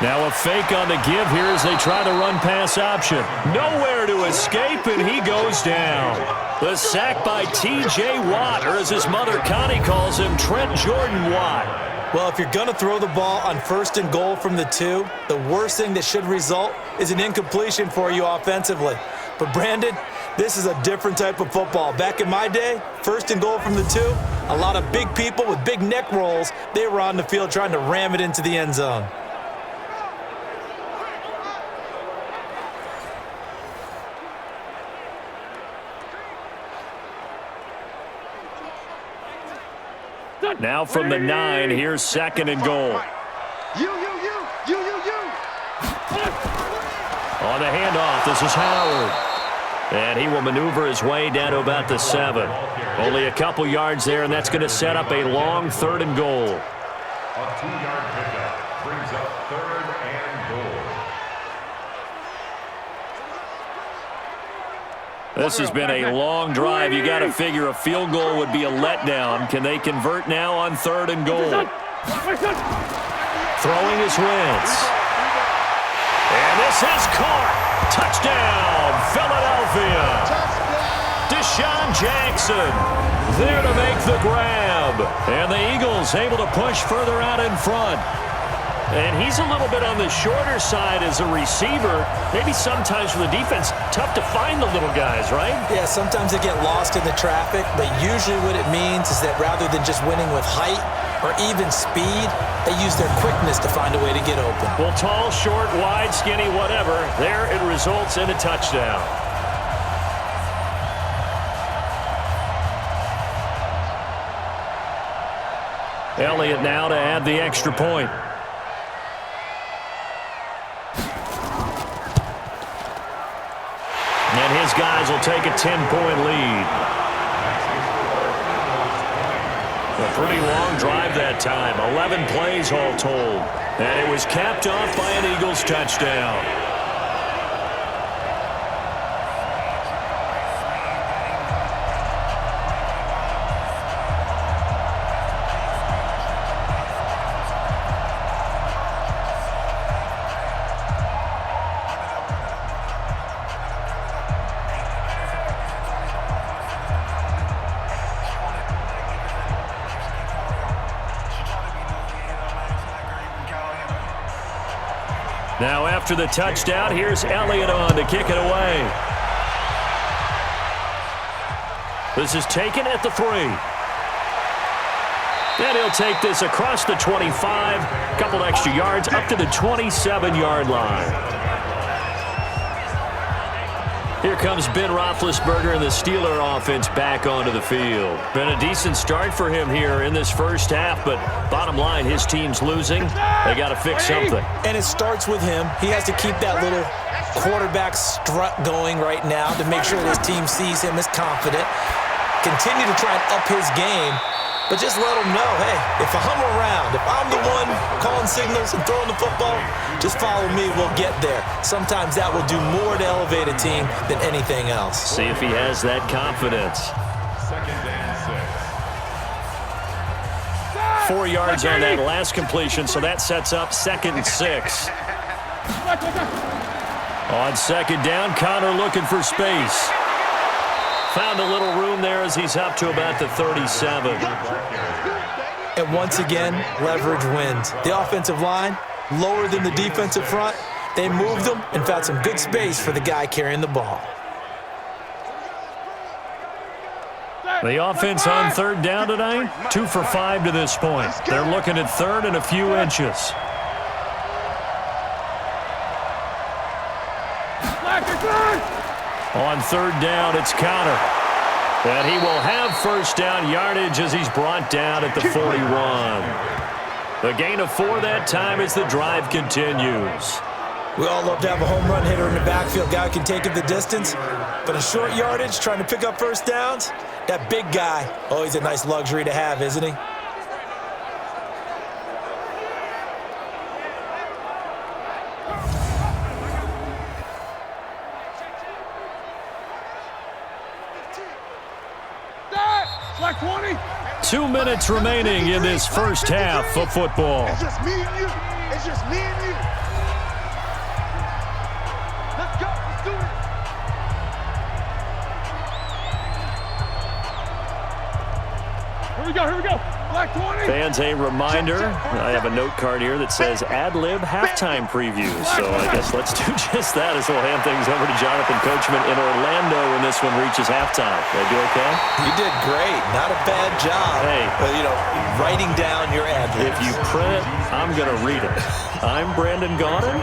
Now a fake on the give here as they try the run-pass option. Nowhere to escape, and he goes down. The sack by T.J. Watt, or as his mother Connie calls him, Trent Jordan Watt. Well, if you're going to throw the ball on 1st and goal from the 2, the worst thing that should result is an incompletion for you offensively. But, Brandon, this is a different type of football. Back in my day, 1st and goal from the 2, a lot of big people with big neck rolls, they were on the field trying to ram it into the end zone. Now from the 9, here's 2nd and goal. You. On the handoff, this is Howard. And he will maneuver his way down to about the 7. Only a couple yards there, and that's going to set up a long 3rd and goal. A 2-yard pickup brings up 3rd and goal. This has been a long drive. You got to figure a field goal would be a letdown. Can they convert now on 3rd and goal? Throwing his Wentz. And this is caught. Touchdown, Philadelphia. Deshaun Jackson there to make the grab. And the Eagles able to push further out in front. And he's a little bit on the shorter side as a receiver. Maybe sometimes for the defense, tough to find the little guys, right? Yeah, sometimes they get lost in the traffic, but usually what it means is that rather than just winning with height or even speed, they use their quickness to find a way to get open. Well, tall, short, wide, skinny, whatever, there it results in a touchdown. Elliott now to add the extra point. And his guys will take a 10-point lead. A pretty long drive that time. 11 plays all told. And it was capped off by an Eagles touchdown. Now after the touchdown, here's Elliott on to kick it away. This is taken at the 3. And he'll take this across the 25, a couple extra yards up to the 27-yard line. Here comes Ben Roethlisberger and the Steeler offense back onto the field. Been a decent start for him here in this first half, but bottom line, his team's losing. They got to fix something. And it starts with him. He has to keep that little quarterback strut going right now to make sure his team sees him as confident. Continue to try and up his game, but just let him know, hey, if I'm around, if I'm the one calling signals and throwing the football, just follow me, we'll get there. Sometimes that will do more to elevate a team than anything else. See if he has that confidence. 4 yards on that last completion, so that sets up 2nd and 6. On 2nd down, Connor looking for space. Found a little room there as he's up to about the 37. And once again, leverage wins. The offensive line, lower than the defensive front. They moved them and found some good space for the guy carrying the ball. The offense on 3rd down tonight, 2 for 5 to this point. They're looking at 3rd and a few inches. On 3rd down, it's Connor. And he will have 1st down yardage as he's brought down at the 41. The gain of 4 that time as the drive continues. We all love to have a home run hitter in the backfield. Guy who can take it the distance. But in short yardage, trying to pick up 1st downs, that big guy, always a nice luxury to have, isn't he? Like 20. 2 minutes remaining in this first half of football. It's just me and you. It's just me and you. Let's go. Let's do it. Here we go. Here we go. Black 20. Fans, a reminder, I have a note card here that says ad-lib halftime preview. So I guess let's do just that as we'll hand things over to Jonathan Coachman in Orlando when this one reaches halftime. Did I do okay? You did great. Not a bad job. Hey. But, writing down your ad-libs. If you print, I'm going to read it. I'm Brandon Gaudin.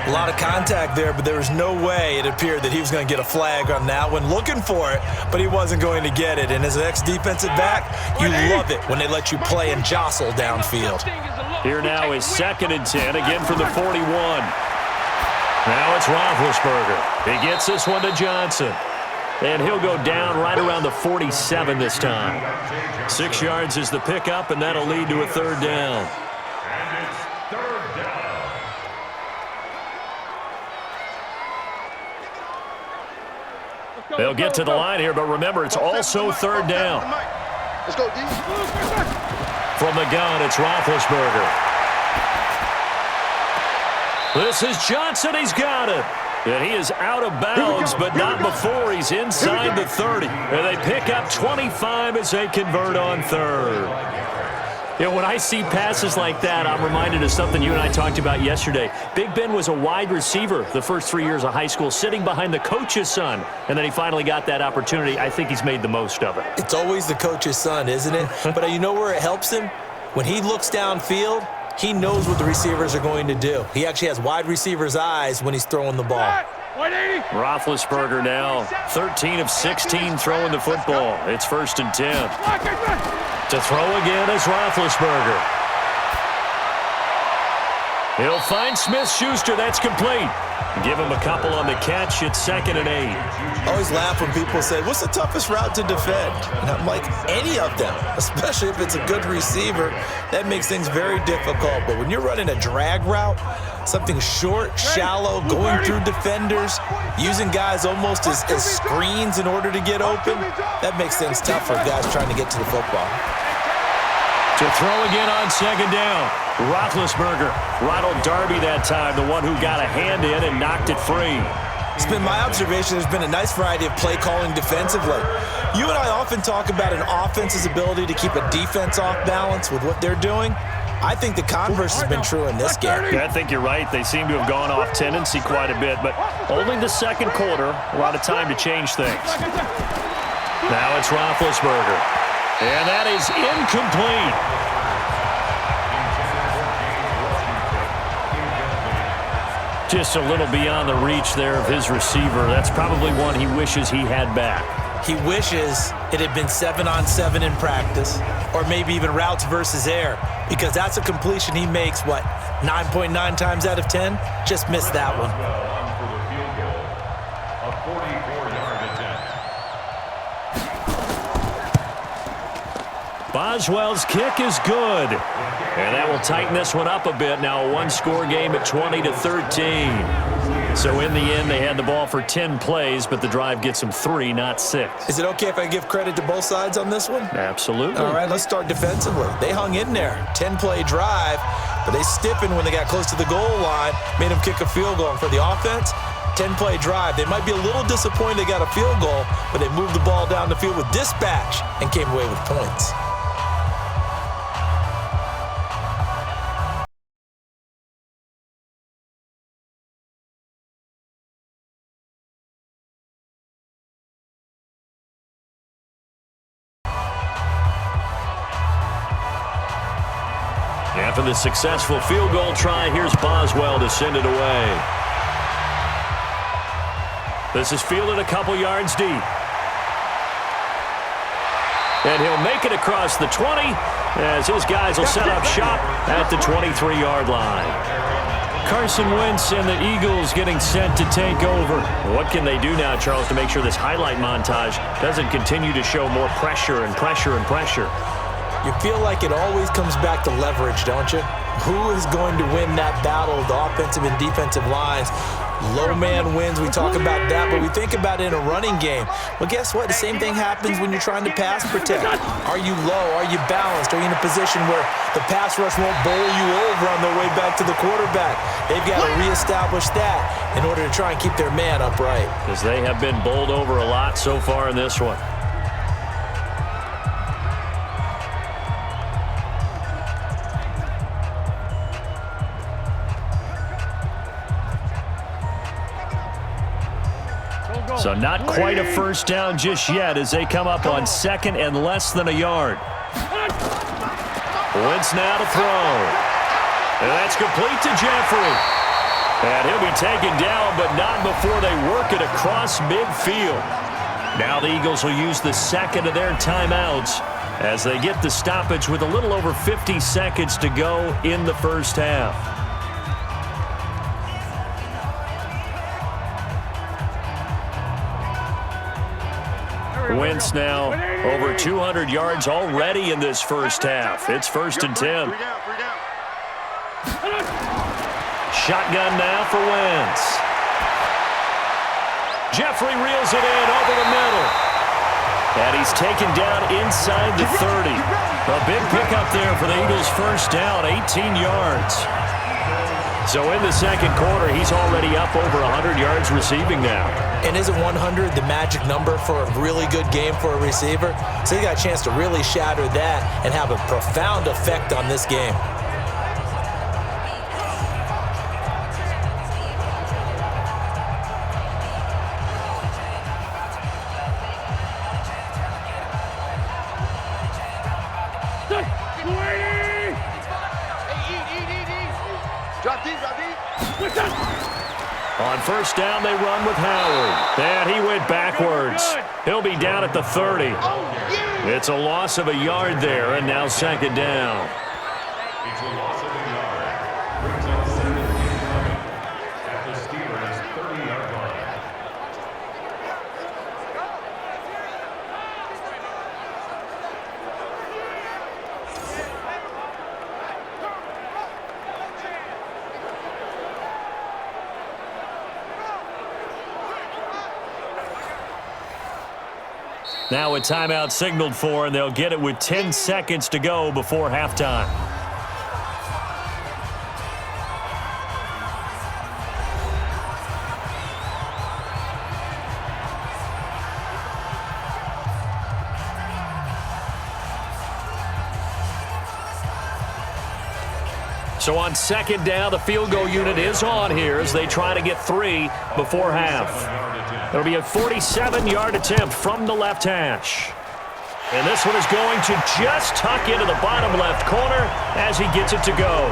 A lot of contact there, but there was no way it appeared that he was going to get a flag on that one. Looking for it, but he wasn't going to get it. And as an ex-defensive back, you love it when they let you play and jostle downfield. Here now is 2nd and 10, again from the 41. Now it's Roethlisberger. He gets this one to Johnson. And he'll go down right around the 47 this time. 6 yards is the pickup, and that'll lead to a 3rd down. They'll get to the line here, but remember, it's also 3rd down. Let's go, D. From the gun, it's Roethlisberger. This is Johnson. He's got it. And he is out of bounds, but not before he's inside the 30. And they pick up 25 as they convert on 3rd. When I see passes like that, I'm reminded of something you and I talked about yesterday. Big Ben was a wide receiver the first 3 years of high school, sitting behind the coach's son. And then he finally got that opportunity. I think he's made the most of it. It's always the coach's son, isn't it? But you know where it helps him? When he looks downfield, he knows what the receivers are going to do. He actually has wide receivers' eyes when he's throwing the ball. Roethlisberger now 13 of 16 throwing the football. It's 1st and 10. To throw again is Roethlisberger. He'll find Smith-Schuster. That's complete. Give him a couple on the catch. It's 2nd and 8. I always laugh when people say, what's the toughest route to defend? And I'm like, any of them, especially if it's a good receiver. That makes things very difficult. But when you're running a drag route, something short, shallow, going through defenders, using guys almost as screens in order to get open, that makes things tough for guys trying to get to the football. To throw again on 2nd down. Roethlisberger rattled Darby that time, the one who got a hand in and knocked it free. It's been my observation there's been a nice variety of play calling defensively. You and I often talk about an offense's ability to keep a defense off balance with what they're doing. I think the converse has been true in this game. Yeah, I think you're right. They seem to have gone off tendency quite a bit, but only the 2nd quarter, a lot of time to change things. Now it's Roethlisberger. And that is incomplete. Just a little beyond the reach there of his receiver. That's probably one he wishes he had back. He wishes it had been 7-on-7 in practice, or maybe even routes versus air, because that's a completion he makes, 9.9 times out of 10? Just missed that one. For the field goal, a 44-yard attempt. Boswell's kick is good. And that will tighten this one up a bit. Now a one-score game at 20-13. So in the end, they had the ball for 10 plays, but the drive gets them 3, not 6. Is it okay if I give credit to both sides on this one? Absolutely. All right, let's start defensively. They hung in there. 10-play drive, but they stiffened when they got close to the goal line, made them kick a field goal. And for the offense, 10-play drive. They might be a little disappointed they got a field goal, but they moved the ball down the field with dispatch and came away with points. After the successful field goal try, here's Boswell to send it away. This is fielded a couple yards deep. And he'll make it across the 20 as his guys will set up shop at the 23-yard line. Carson Wentz and the Eagles getting set to take over. What can they do now, Charles, to make sure this highlight montage doesn't continue to show more pressure and pressure and pressure? You feel like it always comes back to leverage, don't you? Who is going to win that battle of the offensive and defensive lines? Low man wins. We talk about that, but we think about it in a running game. Well, guess what? The same thing happens when you're trying to pass protect. Are you low? Are you balanced? Are you in a position where the pass rush won't bowl you over on their way back to the quarterback? They've got to reestablish that in order to try and keep their man upright. Because they have been bowled over a lot so far in this one. So not quite a first down just yet as they come up on second and less than a yard. Wentz now to throw. And that's complete to Jeffrey. And he'll be taken down, but not before they work it across midfield. Now the Eagles will use the second of their timeouts as they get the stoppage with a little over 50 seconds to go in the first half. Wentz now over 200 yards already in this first half. It's 1st and 10. Shotgun now for Wentz. Jeffrey reels it in over the middle. And he's taken down inside the 30. A big pickup there for the Eagles' first down, 18 yards. So in the second quarter, he's already up over 100 yards receiving now. And isn't 100 the magic number for a really good game for a receiver? So he got a chance to really shatter that and have a profound effect on this game. On first down, they run with Howard. And he went backwards. He'll be down at the 30. It's a loss of a yard there, and now second down. It's a loss of a yard. Brings up 7 incoming at the Steelers' 30-yard line. Now a timeout signaled for, and they'll get it with 10 seconds to go before halftime. So on second down, the field goal unit is on here as they try to get 3 before half. It'll be a 47-yard attempt from the left hash. And this one is going to just tuck into the bottom left corner as he gets it to go.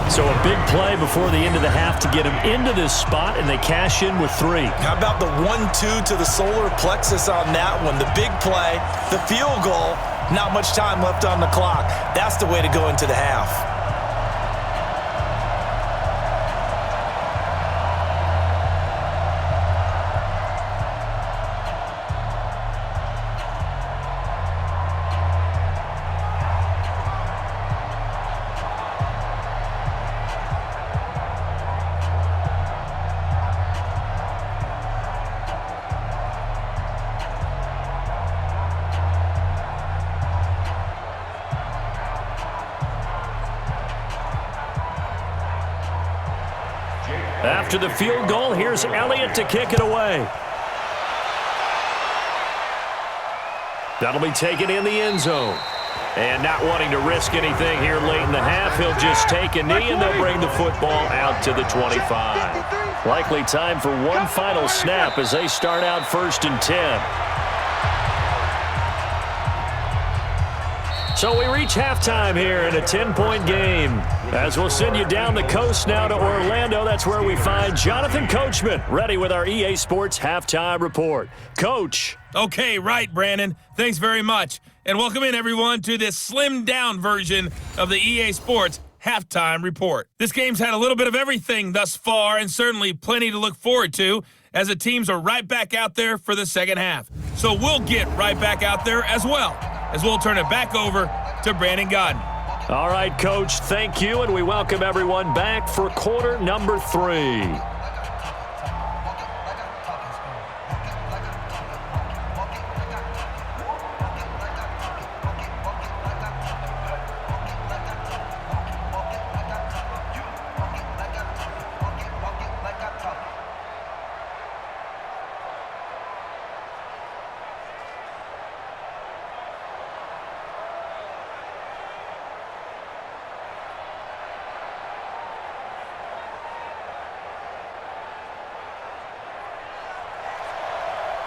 So a big play before the end of the half to get him into this spot, and they cash in with 3. How about the 1-2 to the solar plexus on that one? The big play, the field goal, not much time left on the clock. That's the way to go into the half. After the field goal, here's Elliott to kick it away. That'll be taken in the end zone. And not wanting to risk anything here late in the half, he'll just take a knee and they'll bring the football out to the 25. Likely time for one final snap as they start out 1st and 10. So we reach halftime here in a 10-point game. As we'll send you down the coast now to Orlando, that's where we find Jonathan Coachman, ready with our EA Sports Halftime Report. Coach. Okay, right, Brandon. Thanks very much. And welcome in, everyone, to this slimmed-down version of the EA Sports Halftime Report. This game's had a little bit of everything thus far, and certainly plenty to look forward to, as the teams are right back out there for the second half. So we'll get right back out there as well, as we'll turn it back over to Brandon Godden. All right, Coach, thank you, and we welcome everyone back for quarter number 3.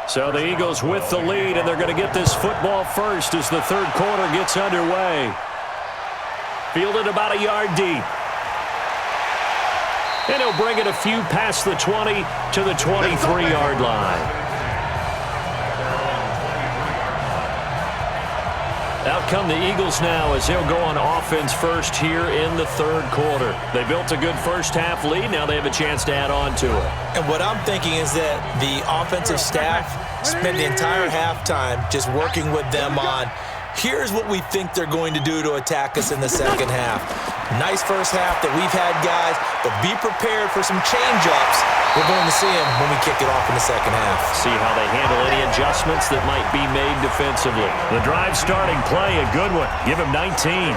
So the Eagles with the lead, and they're going to get this football first as the third quarter gets underway. Fielded about a yard deep. And he'll bring it a few past the 20 to the 23-yard line. Out come the Eagles now as they'll go on offense first here in the third quarter. They built a good first half lead. Now they have a chance to add on to it. And what I'm thinking is that the offensive staff spent the entire halftime just working with them on, here's what we think they're going to do to attack us in the second half. Nice first half that we've had, guys, but be prepared for some change-ups. We're going to see them when we kick it off in the second half. See how they handle any adjustments that might be made defensively. The drive starting play, a good one. Give him 19.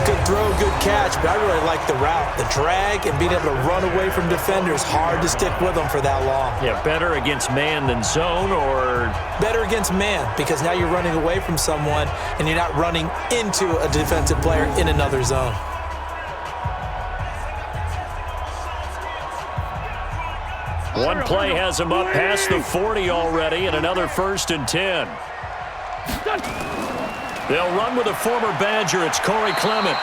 Good throw, good catch, but I really like the route. The drag and being able to run away from defenders, hard to stick with them for that long. Yeah, better against man than zone, or? Better against man, because now you're running away from someone and you're not running into a defensive player in another zone. One play has him up past the 40 already, and another 1st and 10. They'll run with a former Badger. It's Corey Clement.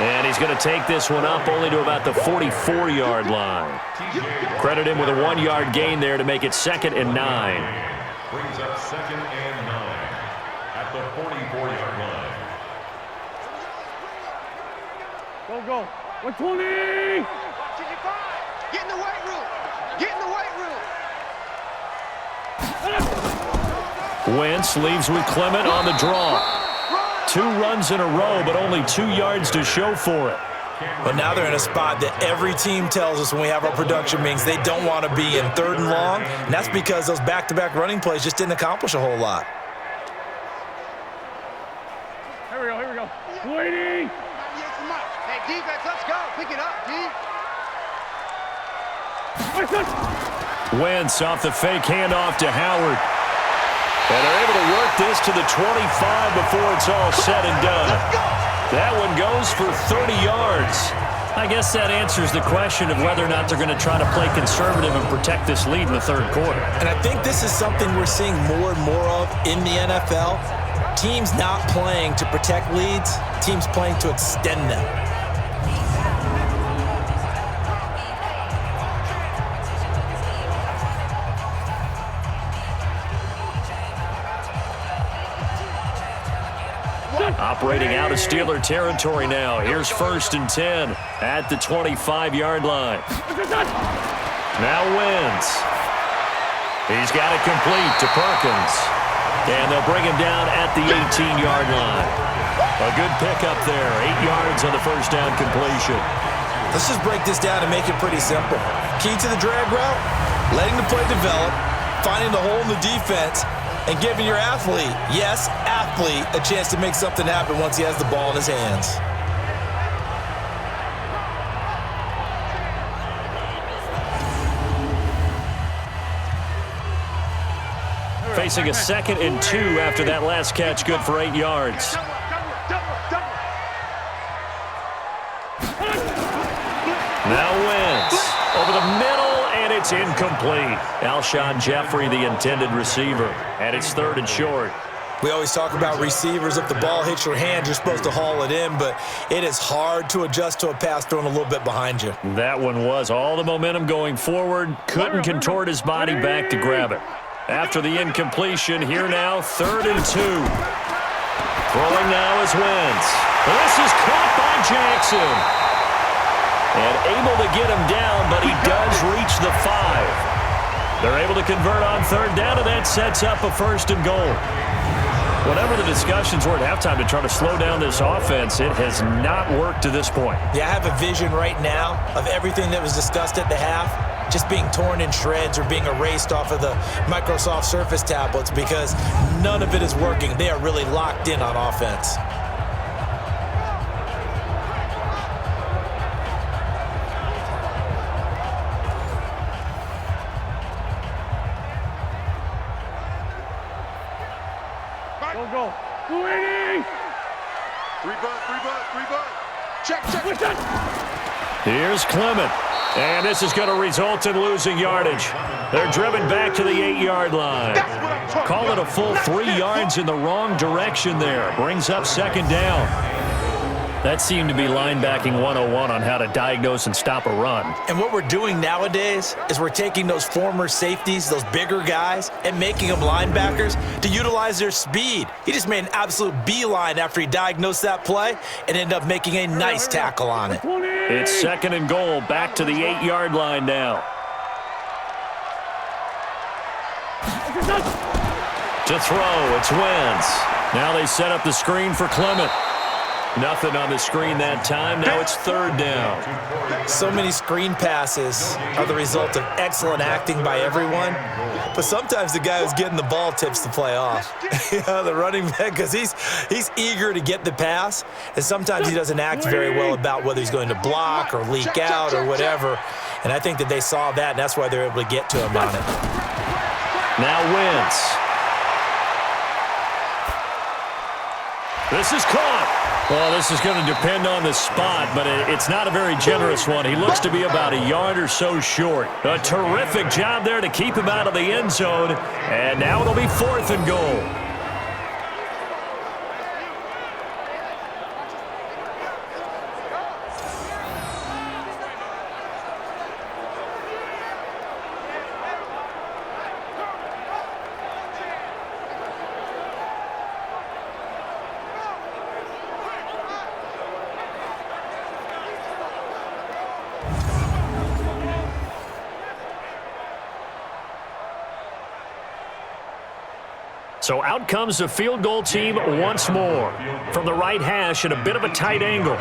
And he's going to take this one up only to about the 44-yard line. Credit him with a 1-yard gain there to make it 2nd and 9. Brings up 2nd and 9 at the 44-yard line. Go. 120! Get in the weight room! Get in the weight room! Wentz leaves with Clement on the draw. 2 runs in a row, but only 2 yards to show for it. But now they're in a spot that every team tells us when we have our production meetings they don't want to be in 3rd and long, and that's because those back-to-back running plays just didn't accomplish a whole lot. Here we go. Waiting! Hey, defense, let's go. Pick it up, D. Wentz off the fake handoff to Howard. And they're able to work this to the 25 before it's all said and done. That one goes for 30 yards. I guess that answers the question of whether or not they're going to try to play conservative and protect this lead in the third quarter. And I think this is something we're seeing more and more of in the NFL. Teams not playing to protect leads, teams playing to extend them. Operating out of Steeler territory now. Here's 1st and 10 at the 25-yard line. Now Wentz. He's got it complete to Perkins. And they'll bring him down at the 18-yard line. A good pickup there. 8 yards on the first down completion. Let's just break this down and make it pretty simple. Key to the drag route, letting the play develop, finding the hole in the defense, and giving your athlete, yes, athlete, a chance to make something happen once he has the ball in his hands. Facing a 2nd and 2 after that last catch, good for 8 yards. Now Wentz over the middle, and it's incomplete. Alshon Jeffrey, the intended receiver, and it's 3rd and short. We always talk about receivers. If the ball hits your hand, you're supposed to haul it in, but it is hard to adjust to a pass thrown a little bit behind you. That one was all the momentum going forward. Couldn't contort his body back to grab it. After the incompletion, here now, 3rd and 2. Throwing now is Wentz. This is caught by Jackson. And able to get him down, but he does reach the 5. They're able to convert on 3rd down, and that sets up a 1st and goal. Whatever the discussions were at halftime to try to slow down this offense, it has not worked to this point. Yeah, I have a vision right now of everything that was discussed at the half just being torn in shreds or being erased off of the Microsoft Surface tablets because none of it is working. They are really locked in on offense. Go. 280. Rebutt. Check. Here's Clement. And this is going to result in losing yardage. They're driven back to the 8-yard line. Call it a full 3 yards in the wrong direction there. Brings up 2nd down. That seemed to be linebacking 101 on how to diagnose and stop a run. And what we're doing nowadays is we're taking those former safeties, those bigger guys, and making them linebackers to utilize their speed. He just made an absolute beeline after he diagnosed that play and ended up making a nice tackle on it. It's 2nd and goal, back to the 8-yard line now. To throw, it's Wentz. Now they set up the screen for Clement. Nothing on the screen that time. Now it's 3rd down. So many screen passes are the result of excellent acting by everyone. But sometimes the guy who's getting the ball tips the play off. The running back, because he's eager to get the pass. And sometimes he doesn't act very well about whether he's going to block or leak out or whatever. And I think that they saw that, and that's why they're able to get to him on it. Now Wentz. This is caught. Well, this is going to depend on the spot, but it's not a very generous one. He looks to be about a yard or so short. A terrific job there to keep him out of the end zone. And now it'll be 4th and goal. So out comes the field goal team once more. From the right hash at a bit of a tight angle.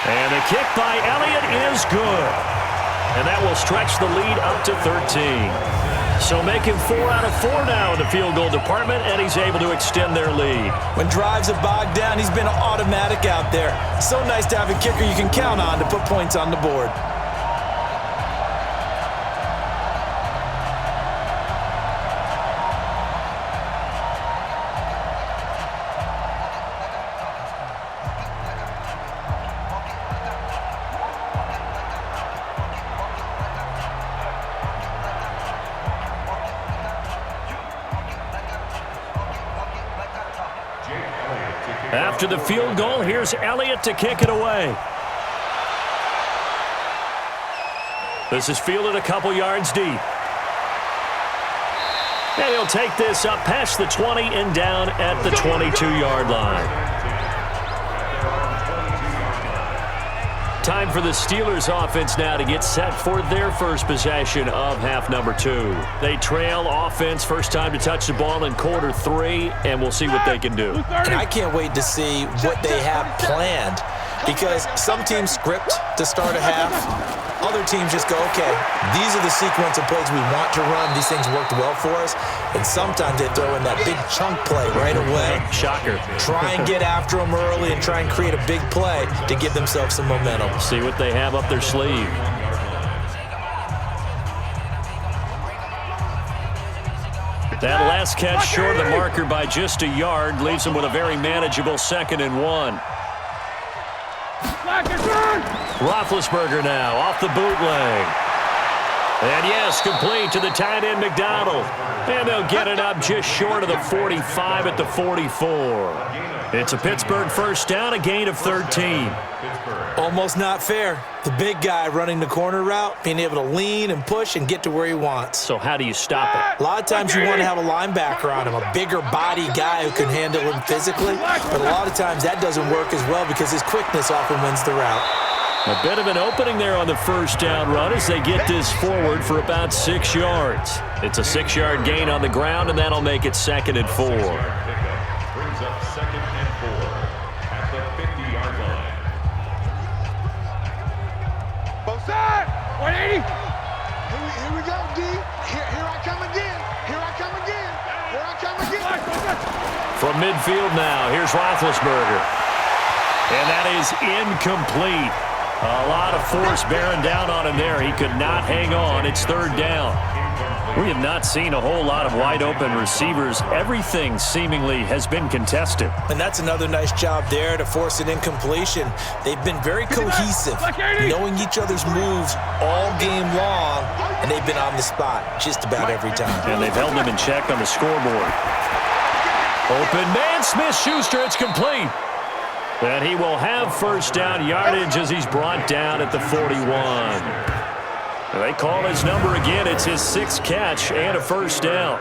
And the kick by Elliott is good. And that will stretch the lead up to 13. So making 4 out of 4 now in the field goal department, and he's able to extend their lead. When drives are bogged down, he's been automatic out there. So nice to have a kicker you can count on to put points on the board. After the field goal, here's Elliott to kick it away. This is fielded a couple yards deep. And he'll take this up past the 20 and down at the 22-yard line. Time for the Steelers offense now to get set for their first possession of half number 2. They trail offense, first time to touch the ball in quarter 3, and we'll see what they can do. And I can't wait to see what they have planned, because some teams script to start a half. Other teams just go, okay, these are the sequence of plays we want to run. These things worked well for us. And sometimes they throw in that big chunk play right away. Shocker. Try and get after them early and try and create a big play to give themselves some momentum. See what they have up their sleeve. That last catch short of the marker by just a yard leaves them with a very manageable 2nd and 1. Roethlisberger now off the bootleg. And yes, complete to the tight end McDonald. And they'll get it up just short of the 45 at the 44. It's a Pittsburgh first down, a gain of 13. Almost not fair. The big guy running the corner route, being able to lean and push and get to where he wants. So how do you stop it? A lot of times you want to have a linebacker on him, a bigger body guy who can handle him physically. But a lot of times that doesn't work as well because his quickness often wins the route. A bit of an opening there on the first down run as they get this forward for about 6 yards. It's a 6-yard gain on the ground, and that'll make it 2nd and 4. Brings up 2nd and 4 at the 50-yard line. Both sides. 180. Here we go, D. Here I come again. Here I come again. Here I come again. From midfield now, here's Roethlisberger. And that is incomplete. A lot of force bearing down on him there. He could not hang on. It's 3rd down. We have not seen a whole lot of wide-open receivers. Everything seemingly has been contested. And that's another nice job there to force an incompletion. They've been very cohesive, knowing each other's moves all game long, and they've been on the spot just about every time. And they've held them in check on the scoreboard. Open man, Smith-Schuster, it's complete. And he will have first down yardage as he's brought down at the 41. They call his number again. It's his 6th catch and a first down.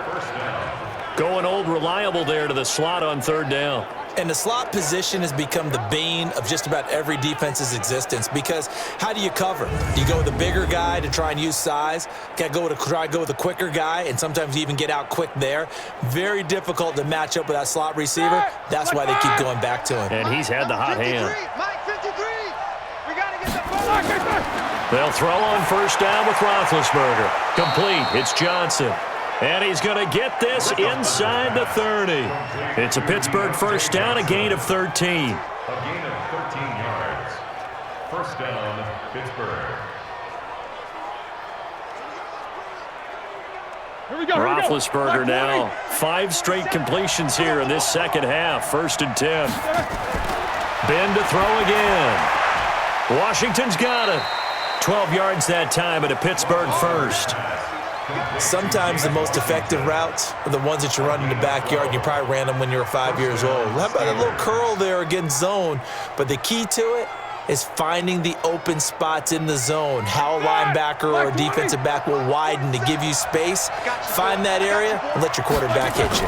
Going old reliable there to the slot on 3rd down. And the slot position has become the bane of just about every defense's existence, because how do you cover? Do you go with a bigger guy to try and use size? Got to try to go with a quicker guy, and sometimes you even get out quick there. Very difficult to match up with that slot receiver. That's why they keep going back to him. And he's had the hot hand. Mike 53. We got to get the ball. They'll throw on first down with Roethlisberger. Complete. It's Johnson. And he's going to get this inside the 30. It's a Pittsburgh first down, a gain of 13. A gain of 13 yards. First down, Pittsburgh. Here we go. Roethlisberger now. 5 straight completions here in this second half. 1st and 10. Ben to throw again. Washington's got it. 12 yards that time at a Pittsburgh first. Sometimes the most effective routes are the ones that you run in the backyard. You probably ran them when you were 5 years old. How about a little curl there against zone? But the key to it is finding the open spots in the zone. How a linebacker or a defensive back will widen to give you space. Find that area and let your quarterback hit you.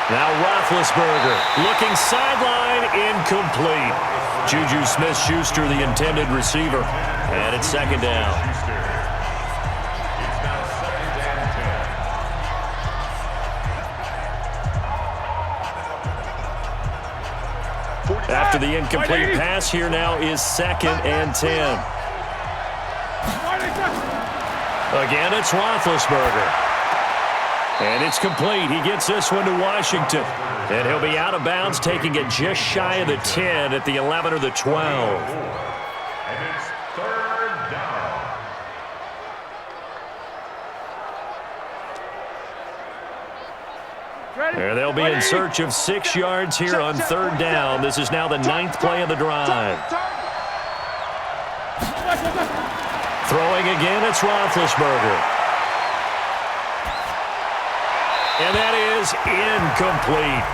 Now Roethlisberger looking sideline, incomplete. Juju Smith-Schuster, the intended receiver. And it's 2nd down. After the incomplete pass, here now is 2nd and 10. Again, it's Roethlisberger. And it's complete. He gets this one to Washington. And he'll be out of bounds, taking it just shy of the 10 at the 11 or the 12. And it's 3rd down. And they'll be in search of 6 yards here on 3rd down. This is now the 9th play of the drive. Throwing again, it's Roethlisberger. And that is incomplete.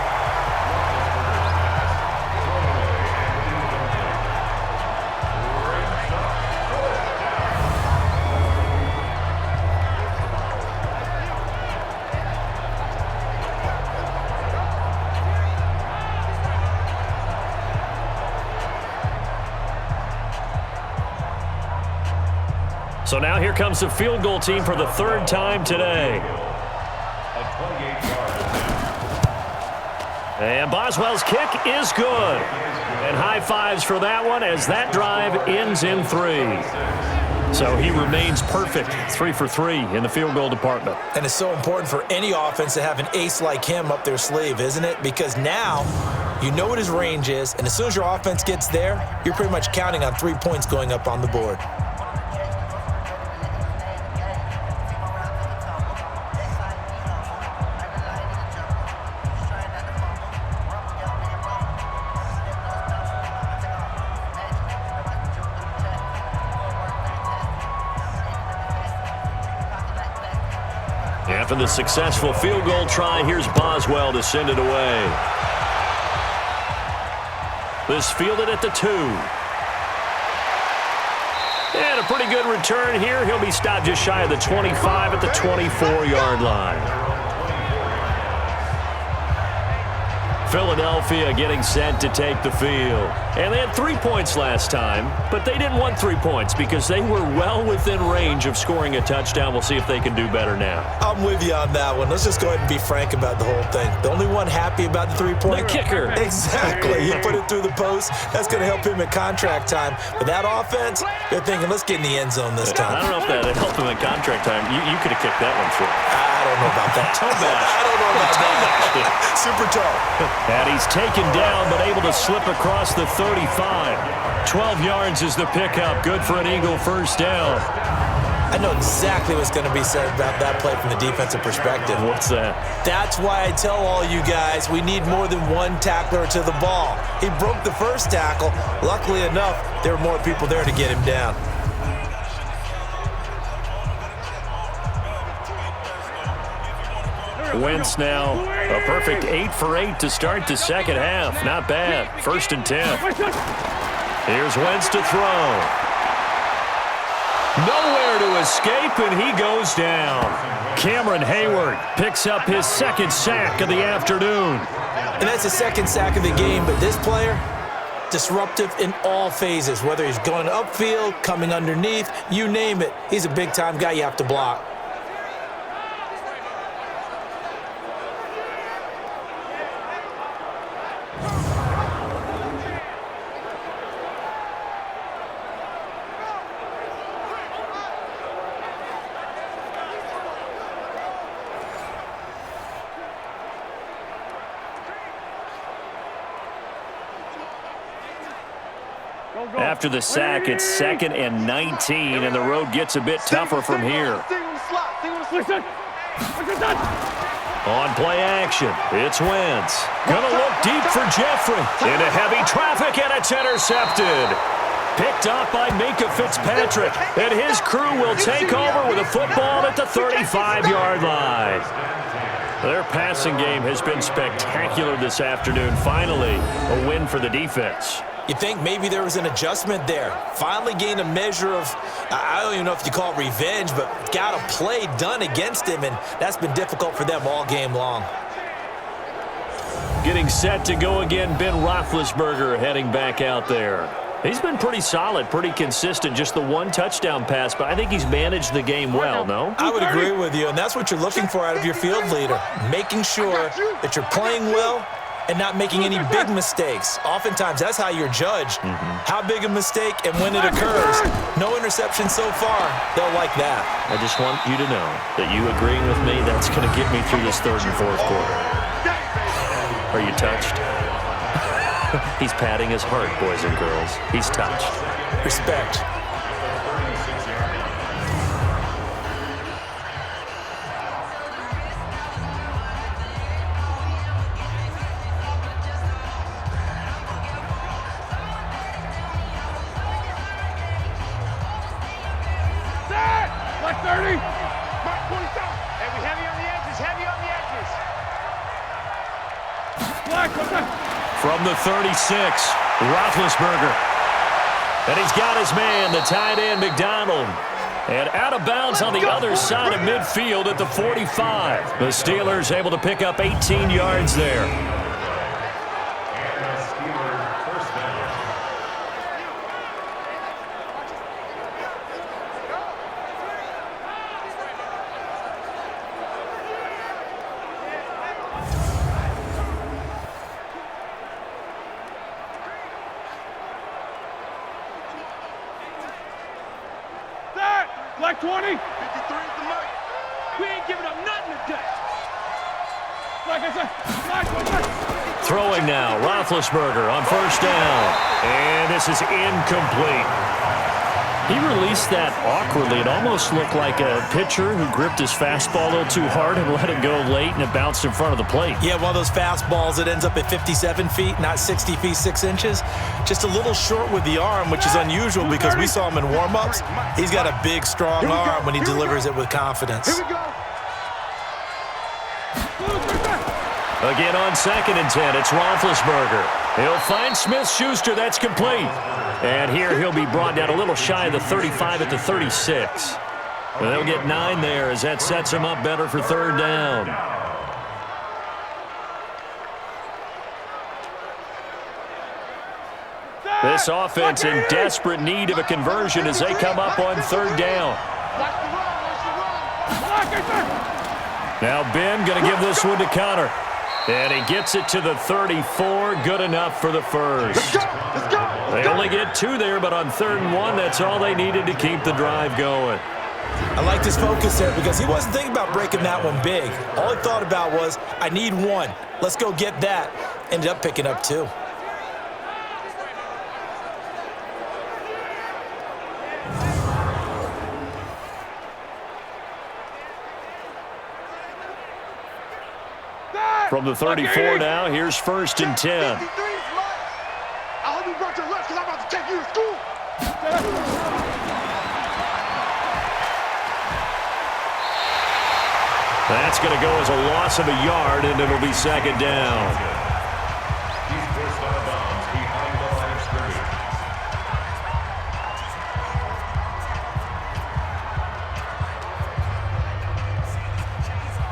So now here comes the field goal team for the third time today. A 28-yard attempt. And Boswell's kick is good. And high fives for that one as that drive ends in 3. So he remains perfect, 3 for 3 in the field goal department. And it's so important for any offense to have an ace like him up their sleeve, isn't it? Because now you know what his range is, and as soon as your offense gets there, you're pretty much counting on 3 points going up on the board. After the successful field goal try, here's Boswell to send it away. This fielded at the 2. And a pretty good return here. He'll be stopped just shy of the 25 at the 24-yard line. Philadelphia getting set to take the field. And they had 3 points last time, but they didn't want 3 points because they were well within range of scoring a touchdown. We'll see if they can do better now. I'm with you on that one. Let's just go ahead and be frank about the whole thing. The only one happy about the 3-point? The kicker. Exactly. He put it through the post. That's going to help him at contract time. But that offense, they're thinking, let's get in the end zone this time. I don't know if that helped him at contract time. You could have kicked that one through. I don't know about that. Toe bash. I don't know about that. Super toe. And he's taken down, but able to slip across the 35. 12 yards is the pickup. Good for an Eagle first down. I know exactly what's going to be said about that play from the defensive perspective. What's that? That's why I tell all you guys we need more than one tackler to the ball. He broke the first tackle. Luckily enough, there were more people there to get him down. Wentz now a perfect 8 for 8 to start the second half. Not bad. 1st and 10. Here's Wentz to throw. Nowhere to escape, and he goes down. Cameron Hayward picks up his 2nd sack of the afternoon. And that's the 2nd sack of the game, but this player, disruptive in all phases, whether he's going upfield, coming underneath, you name it. He's a big-time guy you have to block. After the sack, it's 2nd and 19, and the road gets a bit tougher from here. On play action, it's Wentz. Gonna look deep for Jeffrey. Into heavy traffic, and it's intercepted. Picked up by Minka Fitzpatrick, and his crew will take over with a football at the 35-yard line. Their passing game has been spectacular this afternoon. Finally, a win for the defense. You think maybe there was an adjustment there. Finally gained a measure of, I don't even know if you call it revenge, but got a play done against him, and that's been difficult for them all game long. Getting set to go again, Ben Roethlisberger heading back out there. He's been pretty solid, pretty consistent, just the 1 touchdown pass, but I think he's managed the game well, no? I would agree with you, and that's what you're looking for out of your field leader, making sure that you're playing well and not making any big mistakes. Oftentimes, that's how you're judged. How big a mistake and when it occurs. No interception so far. They'll like that. I just want you to know that you agreeing with me, that's going to get me through this 3rd and 4th quarter. Are you touched? He's patting his heart, boys and girls. He's touched. Respect. Like 30. Mark 27. Heavy on the edges. Heavy on the edges. Black, what's that? From the 36, Roethlisberger. And he's got his man, the tight end, McDonald. And out of bounds on the other side of midfield at the 45. The Steelers able to pick up 18 yards there. Black 20. 53 is the mic. We ain't giving up nothing today. Like I said, Black 20. Throwing now, Roethlisberger on first down. And this is incomplete. He released that awkwardly. It almost looked like a pitcher who gripped his fastball a little too hard and let it go late, and it bounced in front of the plate. Yeah, one of those fastballs that ends up at 57 feet, not 60 feet, 6 inches. Just a little short with the arm, which is unusual because we saw him in warm-ups. He's got a big, strong arm when he delivers it with confidence. Here we go. Again on 2nd and 10, it's Roethlisberger. He'll find Smith-Schuster. That's complete. And here he'll be brought down a little shy of the 35 at the 36. And they'll get 9 there as that sets him up better for 3rd down. This offense in desperate need of a conversion as they come up on 3rd down. Now Ben going to give this one to Connor. And he gets it to the 34. Good enough for the first. Let's go. Let's go. They only get 2 there, but on 3rd and 1, that's all they needed to keep the drive going. I liked his focus there because he wasn't thinking about breaking that one big. All he thought about was, I need 1. Let's go get that. Ended up picking up 2. From the 34 now, here's 1st and 10. I hope you brought your lunch because I'm about to take you to school. That's going to go as a loss of a yard, and it'll be 2nd down. He's forced out of bounds behind the line of scrimmage.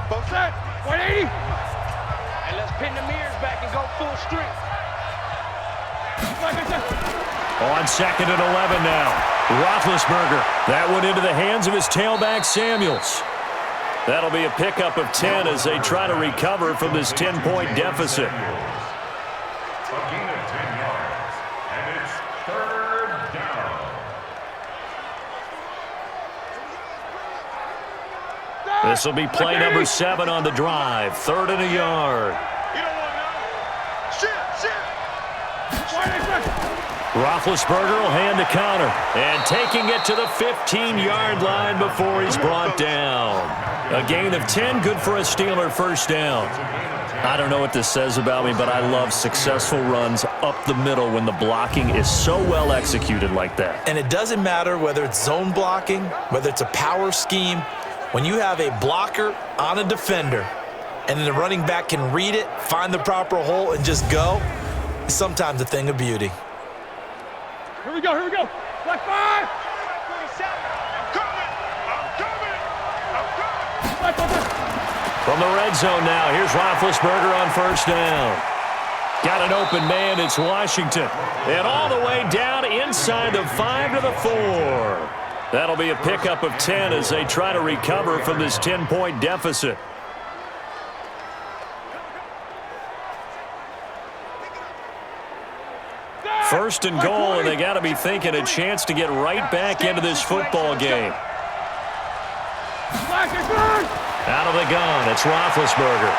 Both set. 180. And let's pin the mirrors back and go full strength. Like I said. On 2nd and 11 now. Roethlisberger. That one into the hands of his tailback, Samuels. That'll be a pickup of 10 as they try to recover from this 10-point deficit. A gain of 10 yards, and it's 3rd down. This will be play number 7 on the drive. 3rd and a yard. You don't want none. Shit. Roethlisberger will hand to Connor. And taking it to the 15-yard line before he's brought down. A gain of 10, good for a Steeler 1st down. I don't know what this says about me, but I love successful runs up the middle when the blocking is so well executed like that. And it doesn't matter whether it's zone blocking, whether it's a power scheme. When you have a blocker on a defender and then the running back can read it, find the proper hole, and just go, it's sometimes a thing of beauty. Here we go. Black 5. 27. I'm coming. From the red zone now, here's Roethlisberger on 1st down. Got an open man, it's Washington. And all the way down inside the 5 to the 4. That'll be a pickup of 10 as they try to recover from this 10-point deficit. First and goal, and they got to be thinking a chance to get right back into this football game. Out of the gun, it's Roethlisberger.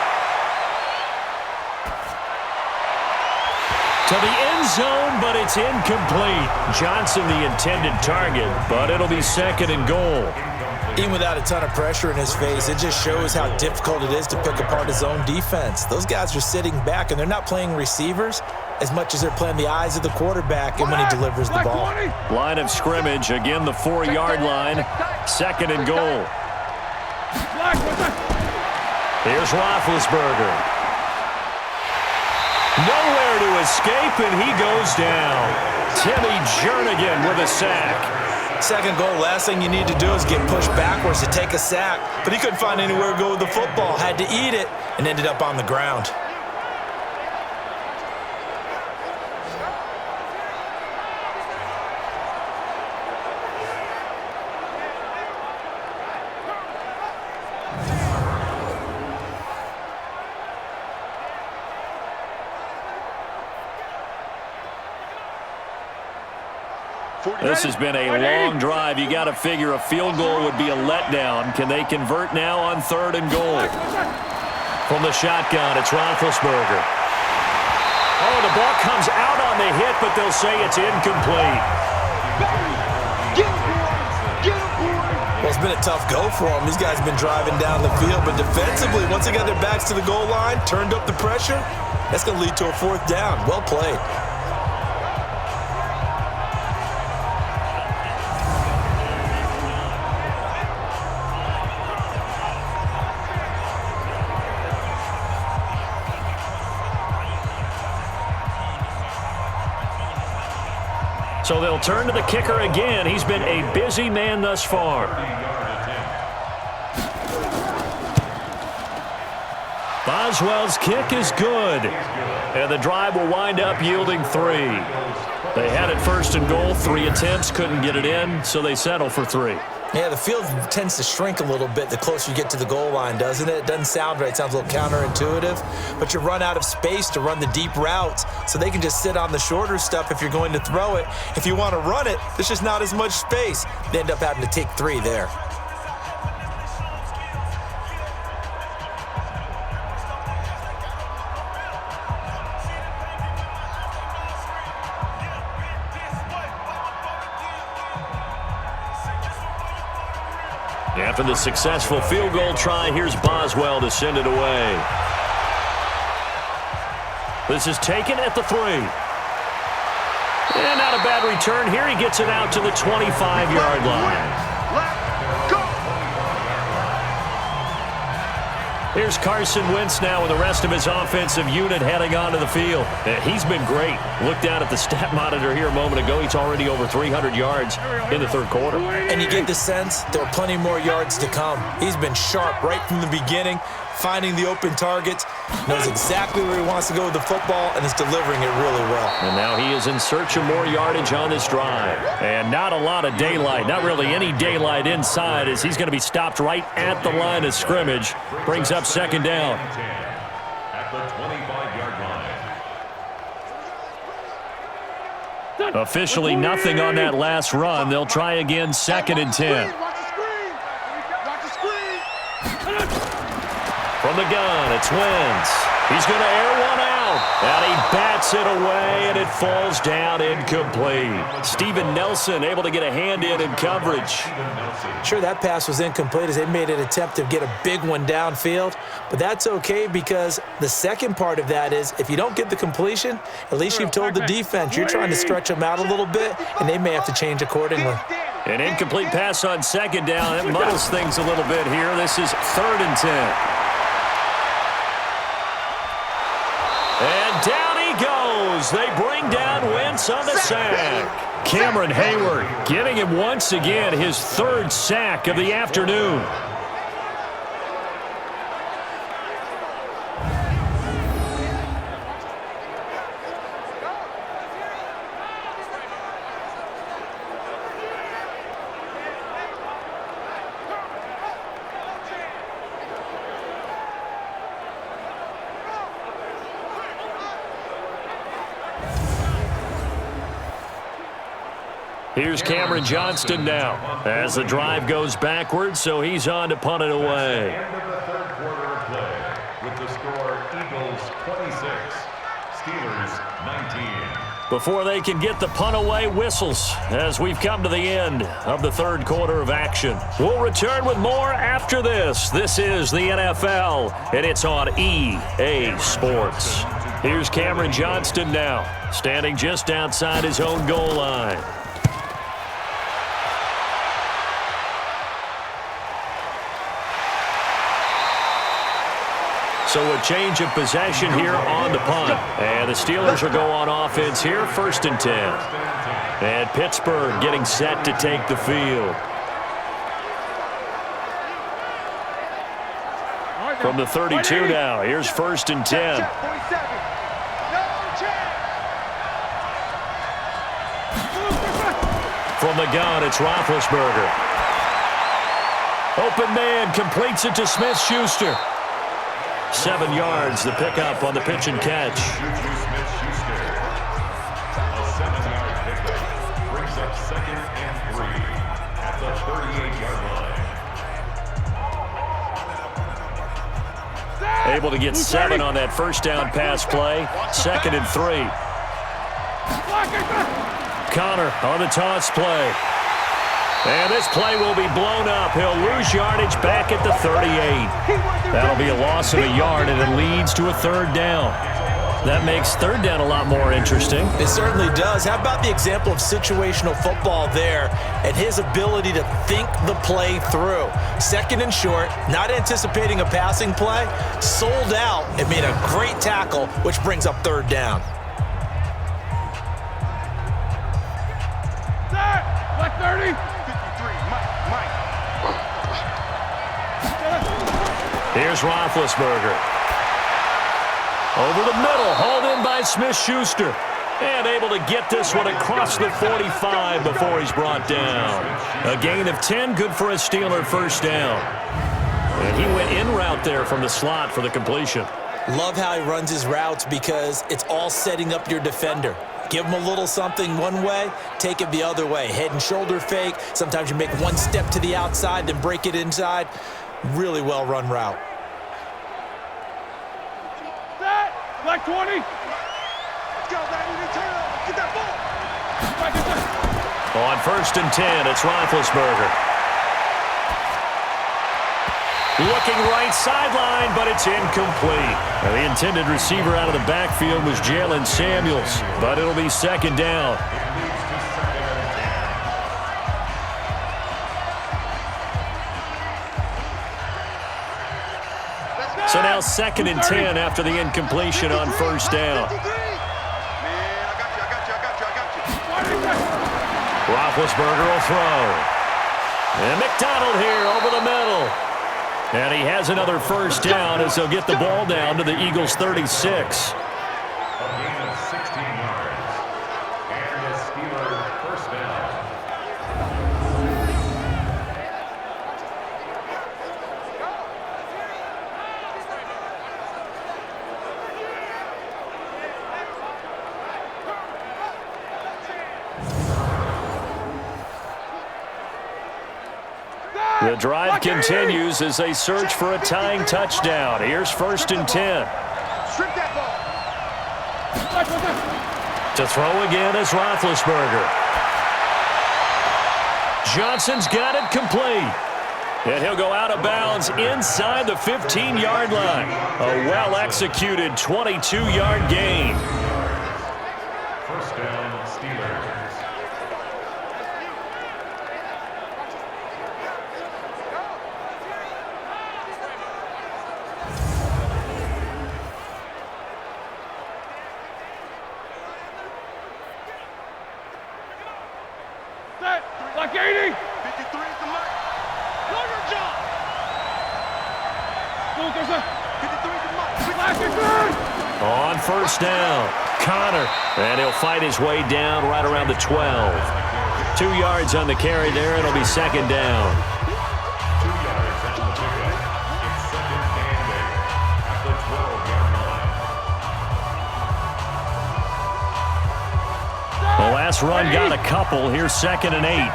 To the end zone, but it's incomplete. Johnson the intended target, but it'll be 2nd and goal. Even without a ton of pressure in his face, it just shows how difficult it is to pick apart his own defense. Those guys are sitting back, and they're not playing receivers as much as they're playing the eyes of the quarterback and when he delivers the ball. Line of scrimmage, again the 4-yard line, 2nd and goal. Here's Roethlisberger. Nowhere to escape, and he goes down. Timmy Jernigan with a sack. 2nd goal, last thing you need to do is get pushed backwards to take a sack. But he couldn't find anywhere to go with the football, had to eat it, and ended up on the ground. This has been a long drive. You got to figure a field goal would be a letdown. Can they convert now on 3rd and goal? From the shotgun, it's Roethlisberger. Oh, the ball comes out on the hit, but they'll say it's incomplete. Well, it's been a tough go for them. These guys have been driving down the field, but defensively, once they got their backs to the goal line, turned up the pressure, that's going to lead to a 4th down. Well played. So they'll turn to the kicker again. He's been a busy man thus far. Boswell's kick is good. And the drive will wind up yielding 3. They had it 1st and goal, 3 attempts, couldn't get it in, so they settle for 3. Yeah, the field tends to shrink a little bit the closer you get to the goal line, doesn't it? It doesn't sound right. It sounds a little counterintuitive. But you run out of space to run the deep routes, so they can just sit on the shorter stuff if you're going to throw it. If you want to run it, there's just not as much space. They end up having to take 3 there. After the successful field goal try, here's Boswell to send it away. This is taken at the 3. And not a bad return here. He gets it out to the 25-yard line. Here's Carson Wentz now with the rest of his offensive unit heading onto the field. And he's been great. Look down at the stat monitor here a moment ago. He's already over 300 yards in the 3rd quarter. And you get the sense there are plenty more yards to come. He's been sharp right from the beginning, finding the open targets, knows exactly where he wants to go with the football, and is delivering it really well. And now he is in search of more yardage on this drive. And not a lot of daylight, not really any daylight inside, as he's going to be stopped right at the line of scrimmage. Brings up 2nd down. At the 25-yard line. Officially nothing on that last run. They'll try again 2nd and 10. From the gun, it's Wentz. He's going to air one out. And he bats it away, and it falls down incomplete. Steven Nelson able to get a hand in coverage. Sure, that pass was incomplete as they made an attempt to get a big one downfield. But that's okay because the second part of that is if you don't get the completion, at least you've told the defense you're trying to stretch them out a little bit, and they may have to change accordingly. An incomplete pass on 2nd down. It muddles things a little bit here. This is 3rd and 10. And down he goes. They bring down Wentz on the sack. Cameron Hayward giving him once again his 3rd sack of the afternoon. Here's Cameron Johnston now as the drive goes backwards, so he's on to punt it away. End of the 3rd quarter of play with the score Eagles 26, Steelers 19. Before they can get the punt away, whistles as we've come to the end of the 3rd quarter of action. We'll return with more after this. This is the NFL, and it's on EA Sports. Here's Cameron Johnston now, standing just outside his own goal line. So a change of possession here on the punt. And the Steelers will go on offense here, 1st and 10. And Pittsburgh getting set to take the field. From the 32 now, here's 1st and 10. From the gun, it's Roethlisberger. Open man completes it to Smith-Schuster. 7 yards, the pickup on the pitch and catch. Juju Smith-Schuster. A 7-yard pickup brings up second and 3 at the 38-yard line. Able to get 7 on that first down pass play. 2nd and 3. Connor on the toss play. And this play will be blown up. He'll lose yardage back at the 38. That'll be a loss of a yard, and it leads to a 3rd down. That makes 3rd down a lot more interesting. It certainly does. How about the example of situational football there and his ability to think the play through? 2nd and short, not anticipating a passing play, sold out and made a great tackle, which brings up 3rd down. Black 30. 53, Mike. Here's Roethlisberger. Over the middle, hauled in by Smith-Schuster. And able to get this one across the 45 before he's brought down. A gain of 10, good for a Steeler 1st down. And he went in route there from the slot for the completion. Love how he runs his routes because it's all setting up your defender. Give him a little something one way, take it the other way. Head and shoulder fake. Sometimes you make one step to the outside, then break it inside. Really well-run route. Black 20. Let's go, baby. Return up. Get that ball. On 1st and 10, it's Roethlisberger. Looking right sideline, but it's incomplete. Now, the intended receiver out of the backfield was Jalen Samuels, but it'll be 2nd down. So now 2nd and 10 after the incompletion on 1st down. Roethlisberger will throw. And McDonald here over the middle. And he has another 1st down as they'll get the ball down to the Eagles' 36. A gain of 16 yards. And the Steeler 1st down. The drive continues as they search for a tying touchdown. Here's 1st and 10. Strip that ball. To throw again is Roethlisberger. Johnson's got it complete. And he'll go out of bounds inside the 15-yard line. A well-executed 22-yard gain. 1st down, Steelers. Black 80. 53 is the mark. Longer jump. Lucas. 53 is the mark. Black 53. On 1st down, Connor. And he'll fight his way down right around the 12. 2 yards on the carry there, and it'll be 2nd down. 2 yards on the pickup. It's 2nd and 8 at the 12-yard line. The last run got a couple. Here's 2nd and 8.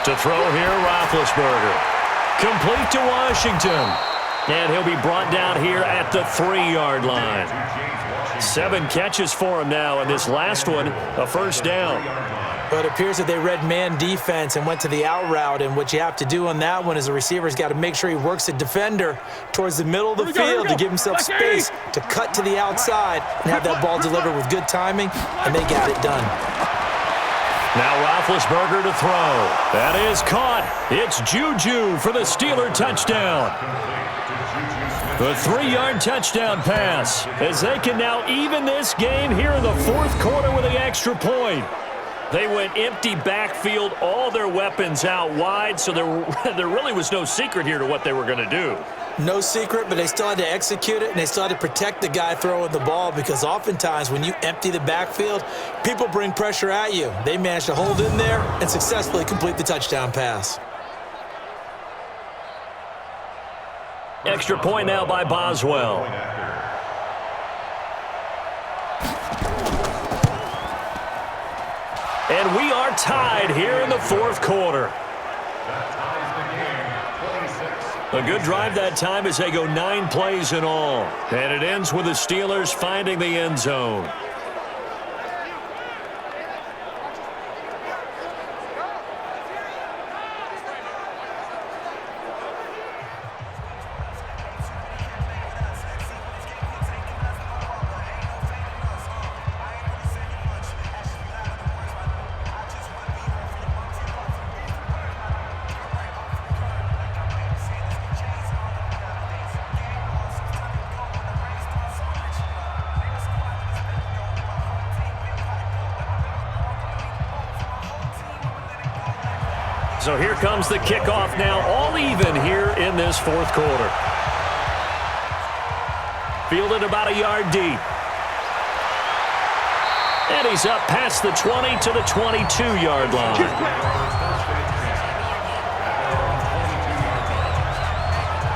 To throw here, Roethlisberger. Complete to Washington. And he'll be brought down here at the 3-yard line. 7 catches for him now, and this last one, a 1st down. But it appears that they read man defense and went to the out route, and what you have to do on that one is the receiver's got to make sure he works the defender towards the middle of the field to give himself space to cut to the outside and have that ball delivered with good timing, and they got it done. Now Roethlisberger to throw. That is caught. It's Juju for the Steeler touchdown. The 3-yard touchdown pass as they can now even this game here in the 4th quarter with the extra point. They went empty backfield, all their weapons out wide, so there really was no secret here to what they were going to do. No secret, but they still had to execute it, and they still had to protect the guy throwing the ball because oftentimes when you empty the backfield, people bring pressure at you. They managed to hold in there and successfully complete the touchdown pass. Extra point now by Boswell. And we are tied here in the fourth quarter. A good drive that time as they go 9 plays in all. And it ends with the Steelers finding the end zone. So here comes the kickoff now, all even here in this fourth quarter. Fielded about a yard deep. And he's up past the 20 to the 22-yard line.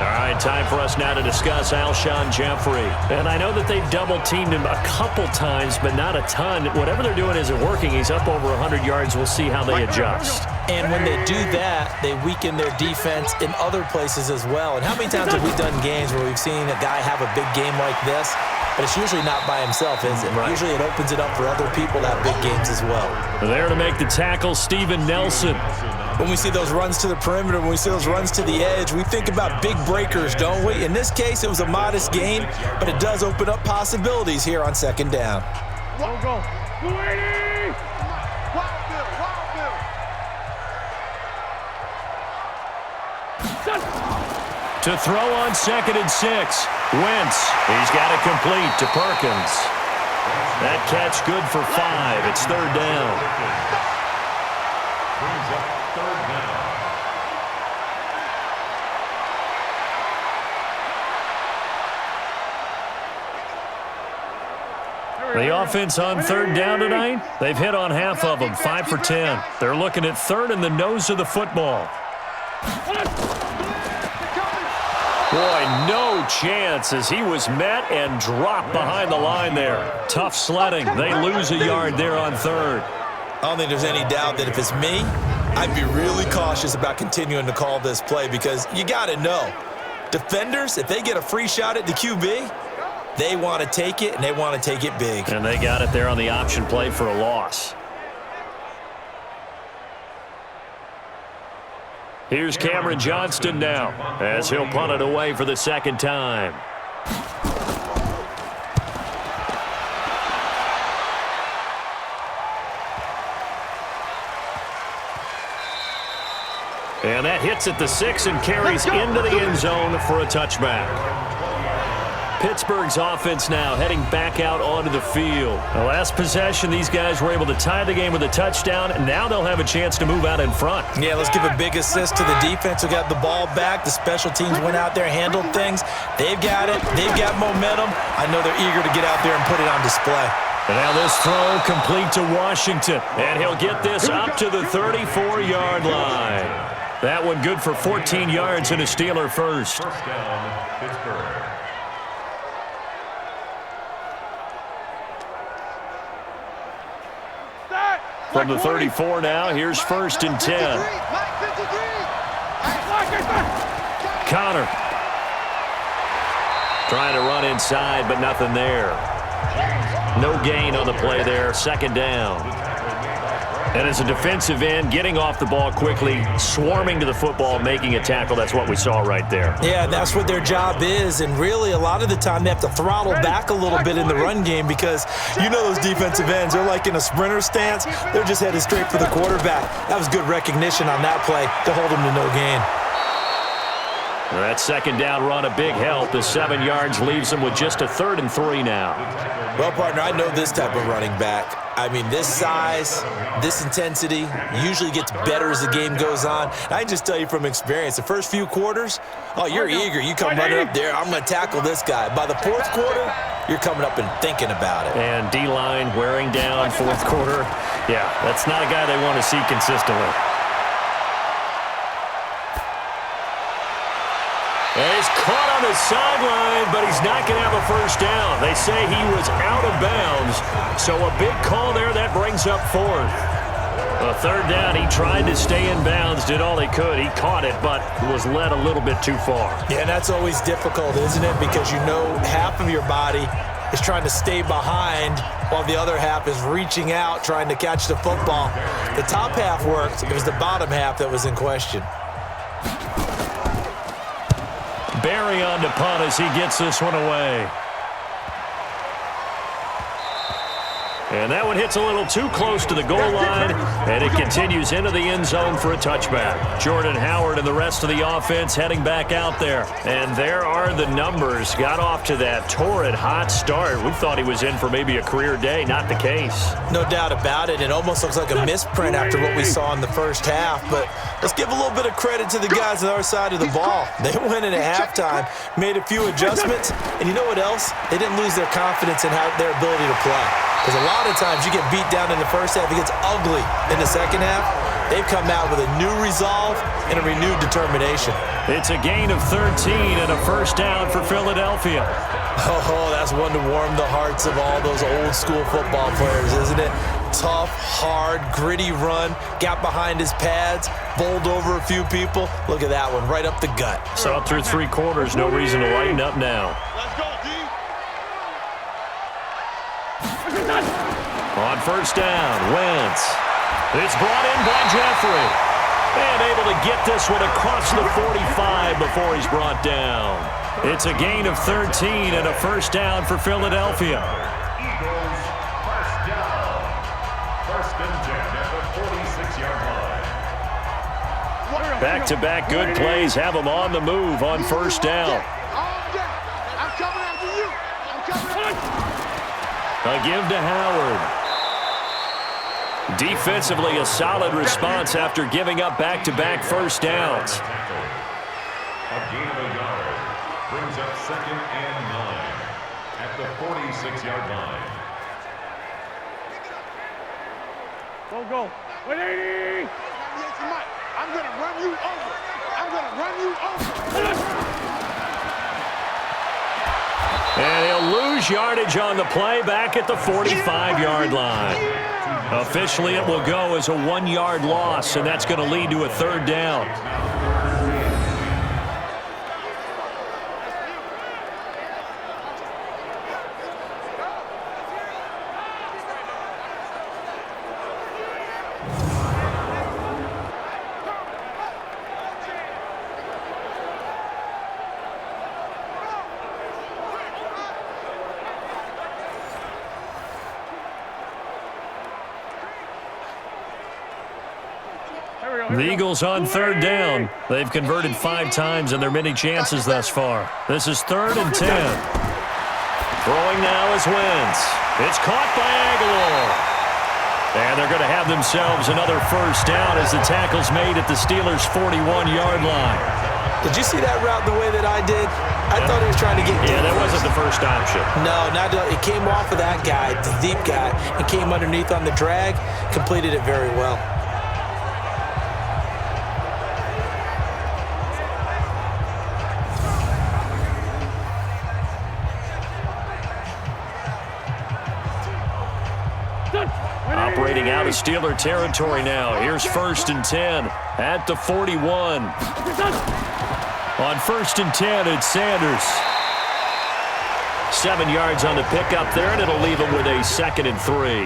All right, time for us now to discuss Alshon Jeffrey. And I know that they've double-teamed him a couple times, but not a ton. Whatever they're doing isn't working. He's up over 100 yards. We'll see how they adjust. And when they do that, they weaken their defense in other places as well. And how many times have we done games where we've seen a guy have a big game like this, but it's usually not by himself, is it? Right. Usually it opens it up for other people to have big games as well. There to make the tackle, Steven Nelson. When we see those runs to the perimeter, when we see those runs to the edge, we think about big breakers, don't we? In this case, it was a modest gain, but it does open up possibilities here on second down. Go. To throw on 2nd and 6. Wentz. He's got it complete to Perkins. That catch good for 5. It's 3rd down. Brings up 3rd down. The offense on 3rd down tonight, they've hit on half of them, 5 for 10. They're looking at 3rd in the nose of the football. Boy, no chance as he was met and dropped behind the line there. Tough sledding. They lose a yard there on 3rd. I don't think there's any doubt that if it's me, I'd be really cautious about continuing to call this play because you got to know, defenders, if they get a free shot at the QB, they want to take it, and they want to take it big. And they got it there on the option play for a loss. Here's Cameron Johnston now as he'll punt it away for the 2nd time. And that hits at the 6 and carries into the end zone for a touchback. Pittsburgh's offense now heading back out onto the field. The last possession, these guys were able to tie the game with a touchdown, and now they'll have a chance to move out in front. Yeah, let's give a big assist to the defense who got the ball back. The special teams went out there, handled things. They've got it. They've got momentum. I know they're eager to get out there and put it on display. And now this throw complete to Washington, and he'll get this up to the 34-yard line. That one good for 14 yards and a Steeler first. 1st down, Pittsburgh. From the 34 now, here's 1st and 10. Connor. Trying to run inside, but nothing there. No gain on the play there, 2nd down. And as a defensive end, getting off the ball quickly, swarming to the football, making a tackle, that's what we saw right there. Yeah, that's what their job is, and really a lot of the time they have to throttle back a little bit in the run game because you know those defensive ends, they're like in a sprinter stance. They're just headed straight for the quarterback. That was good recognition on that play to hold them to no gain. That 2nd down run, a big help. The 7 yards leaves them with just a 3rd and 3 now. Well, partner, I know this type of running back. I mean, this size, this intensity usually gets better as the game goes on. And I can just tell you from experience, the first few quarters, oh, you're eager. You come running up there, I'm going to tackle this guy. By the 4th quarter, you're coming up and thinking about it. And D-line wearing down 4th quarter. Yeah, that's not a guy they want to see consistently. And he's caught on the sideline, but he's not going to have a 1st down. They say he was out of bounds, so a big call there that brings up 4th. A third down, he tried to stay in bounds, did all he could. He caught it, but was led a little bit too far. Yeah, and that's always difficult, isn't it? Because you know half of your body is trying to stay behind while the other half is reaching out, trying to catch the football. The top half worked. It was the bottom half that was in question. Barry on to punt as he gets this one away. And that one hits a little too close to the goal line, and it continues into the end zone for a touchback. Jordan Howard and the rest of the offense heading back out there. And there are the numbers. Got off to that torrid hot start. We thought he was in for maybe a career day. Not the case. No doubt about it. It almost looks like a misprint after what we saw in the first half. But let's give a little bit of credit to the guys on our side of the ball. They went in at halftime, made a few adjustments, and you know what else? They didn't lose their confidence in their ability to play. Because a lot of times you get beat down in the first half, it gets ugly in the second half. They've come out with a new resolve and a renewed determination. It's a gain of 13 and a first down for Philadelphia. Oh, that's one to warm the hearts of all those old school football players, isn't it? Tough, hard, gritty run, got behind his pads, bowled over a few people. Look at that one, right up the gut. Saw it through 3 quarters, no reason to lighten up now. Let's go, D. On first down, Wentz. It's brought in by Jeffrey. And able to get this one across the 45 before he's brought down. It's a gain of 13 and a first down for Philadelphia. Eagles, first down. First and 10 at the 46-yard line. Back-to-back good plays have them on the move on first down. I'm coming after you. I'm coming after you. A give to Howard. Defensively, a solid response after giving up back-to-back first downs. A gain of a yard brings up 2nd and 9 at the 46-yard line. Go. 180. I'm going to run you over. I'm going to run you over. And he'll lose yardage on the play back at the 45-yard line. Officially, it will go as a 1-yard loss, and that's going to lead to a third down. The Eagles on third down. They've converted 5 times in their many chances thus far. This is 3rd and 10. Throwing now is Wentz. It's caught by Aguilar. And they're going to have themselves another first down as the tackle's made at the Steelers' 41-yard line. Did you see that route the way that I did? I thought he was trying to get deep. Yeah, that wasn't the first option. No, it came off of that guy, the deep guy, and came underneath on the drag, completed it very well. Operating out of Steeler territory now. Here's 1st and 10 at the 41. On 1st and 10, it's Sanders. 7 yards on the pickup there, and it'll leave him with a 2nd and 3.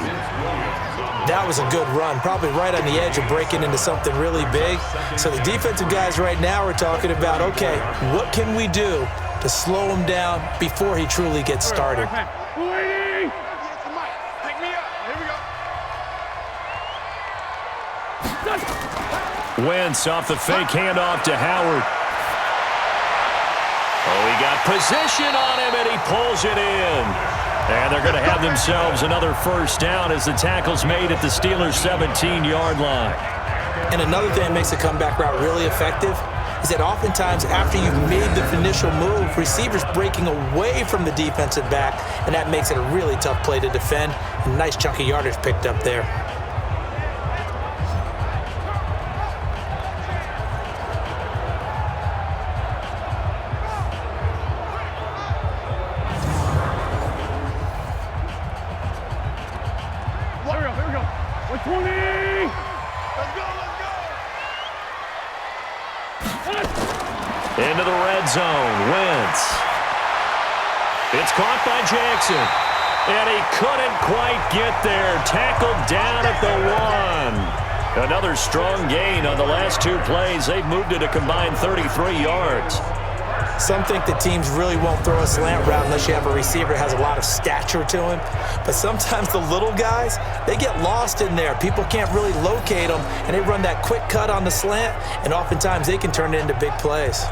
That was a good run, probably right on the edge of breaking into something really big. So the defensive guys right now are talking about, okay, what can we do to slow him down before he truly gets started? Wentz off the fake handoff to Howard. Oh, he got position on him, and he pulls it in. And they're going to have themselves another first down as the tackle's made at the Steelers' 17-yard line. And another thing that makes the comeback route really effective is that oftentimes after you've made the initial move, receivers breaking away from the defensive back, and that makes it a really tough play to defend. A nice chunk of yardage picked up there. Into the red zone. Wentz. It's caught by Jackson. And he couldn't quite get there. Tackled down at the 1. Another strong gain on the last 2 plays. They've moved it a combined 33 yards. Some think that teams really won't throw a slant route unless you have a receiver that has a lot of stature to him. But sometimes the little guys, they get lost in there. People can't really locate them, and they run that quick cut on the slant, and oftentimes they can turn it into big plays.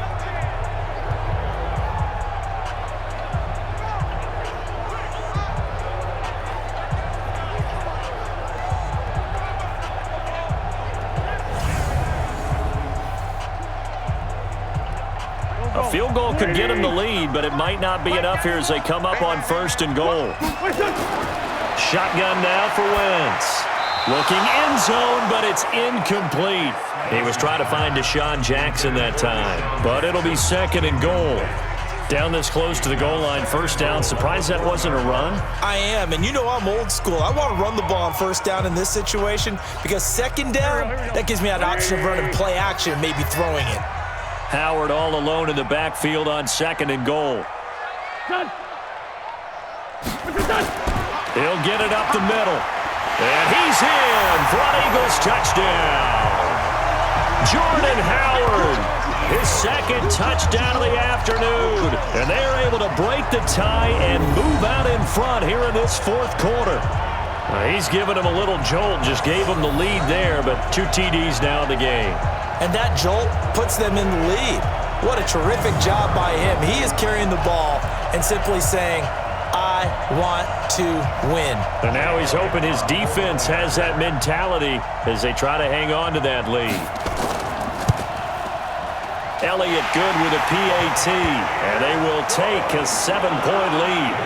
A field goal could get them the lead, but it might not be enough here as they come up on 1st and goal. Shotgun now for Wentz. Looking end zone, but it's incomplete. He was trying to find Deshaun Jackson that time, but it'll be 2nd and goal. Down this close to the goal line, 1st down. Surprised that wasn't a run? I am, and you know I'm old school. I want to run the ball on 1st down in this situation because 2nd down, that gives me an option of running play action, maybe throwing it. Howard all alone in the backfield on 2nd and goal. He'll get it up the middle. And he's in for an Eagles touchdown. Jordan Howard, his 2nd touchdown of the afternoon. And they're able to break the tie and move out in front here in this 4th quarter. He's given him a little jolt, just gave him the lead there, but 2 TDs now in the game. And that jolt puts them in the lead. What a terrific job by him. He is carrying the ball and simply saying, I want to win. And now he's hoping his defense has that mentality as they try to hang on to that lead. Elliott good with a PAT, and they will take a 7-point lead.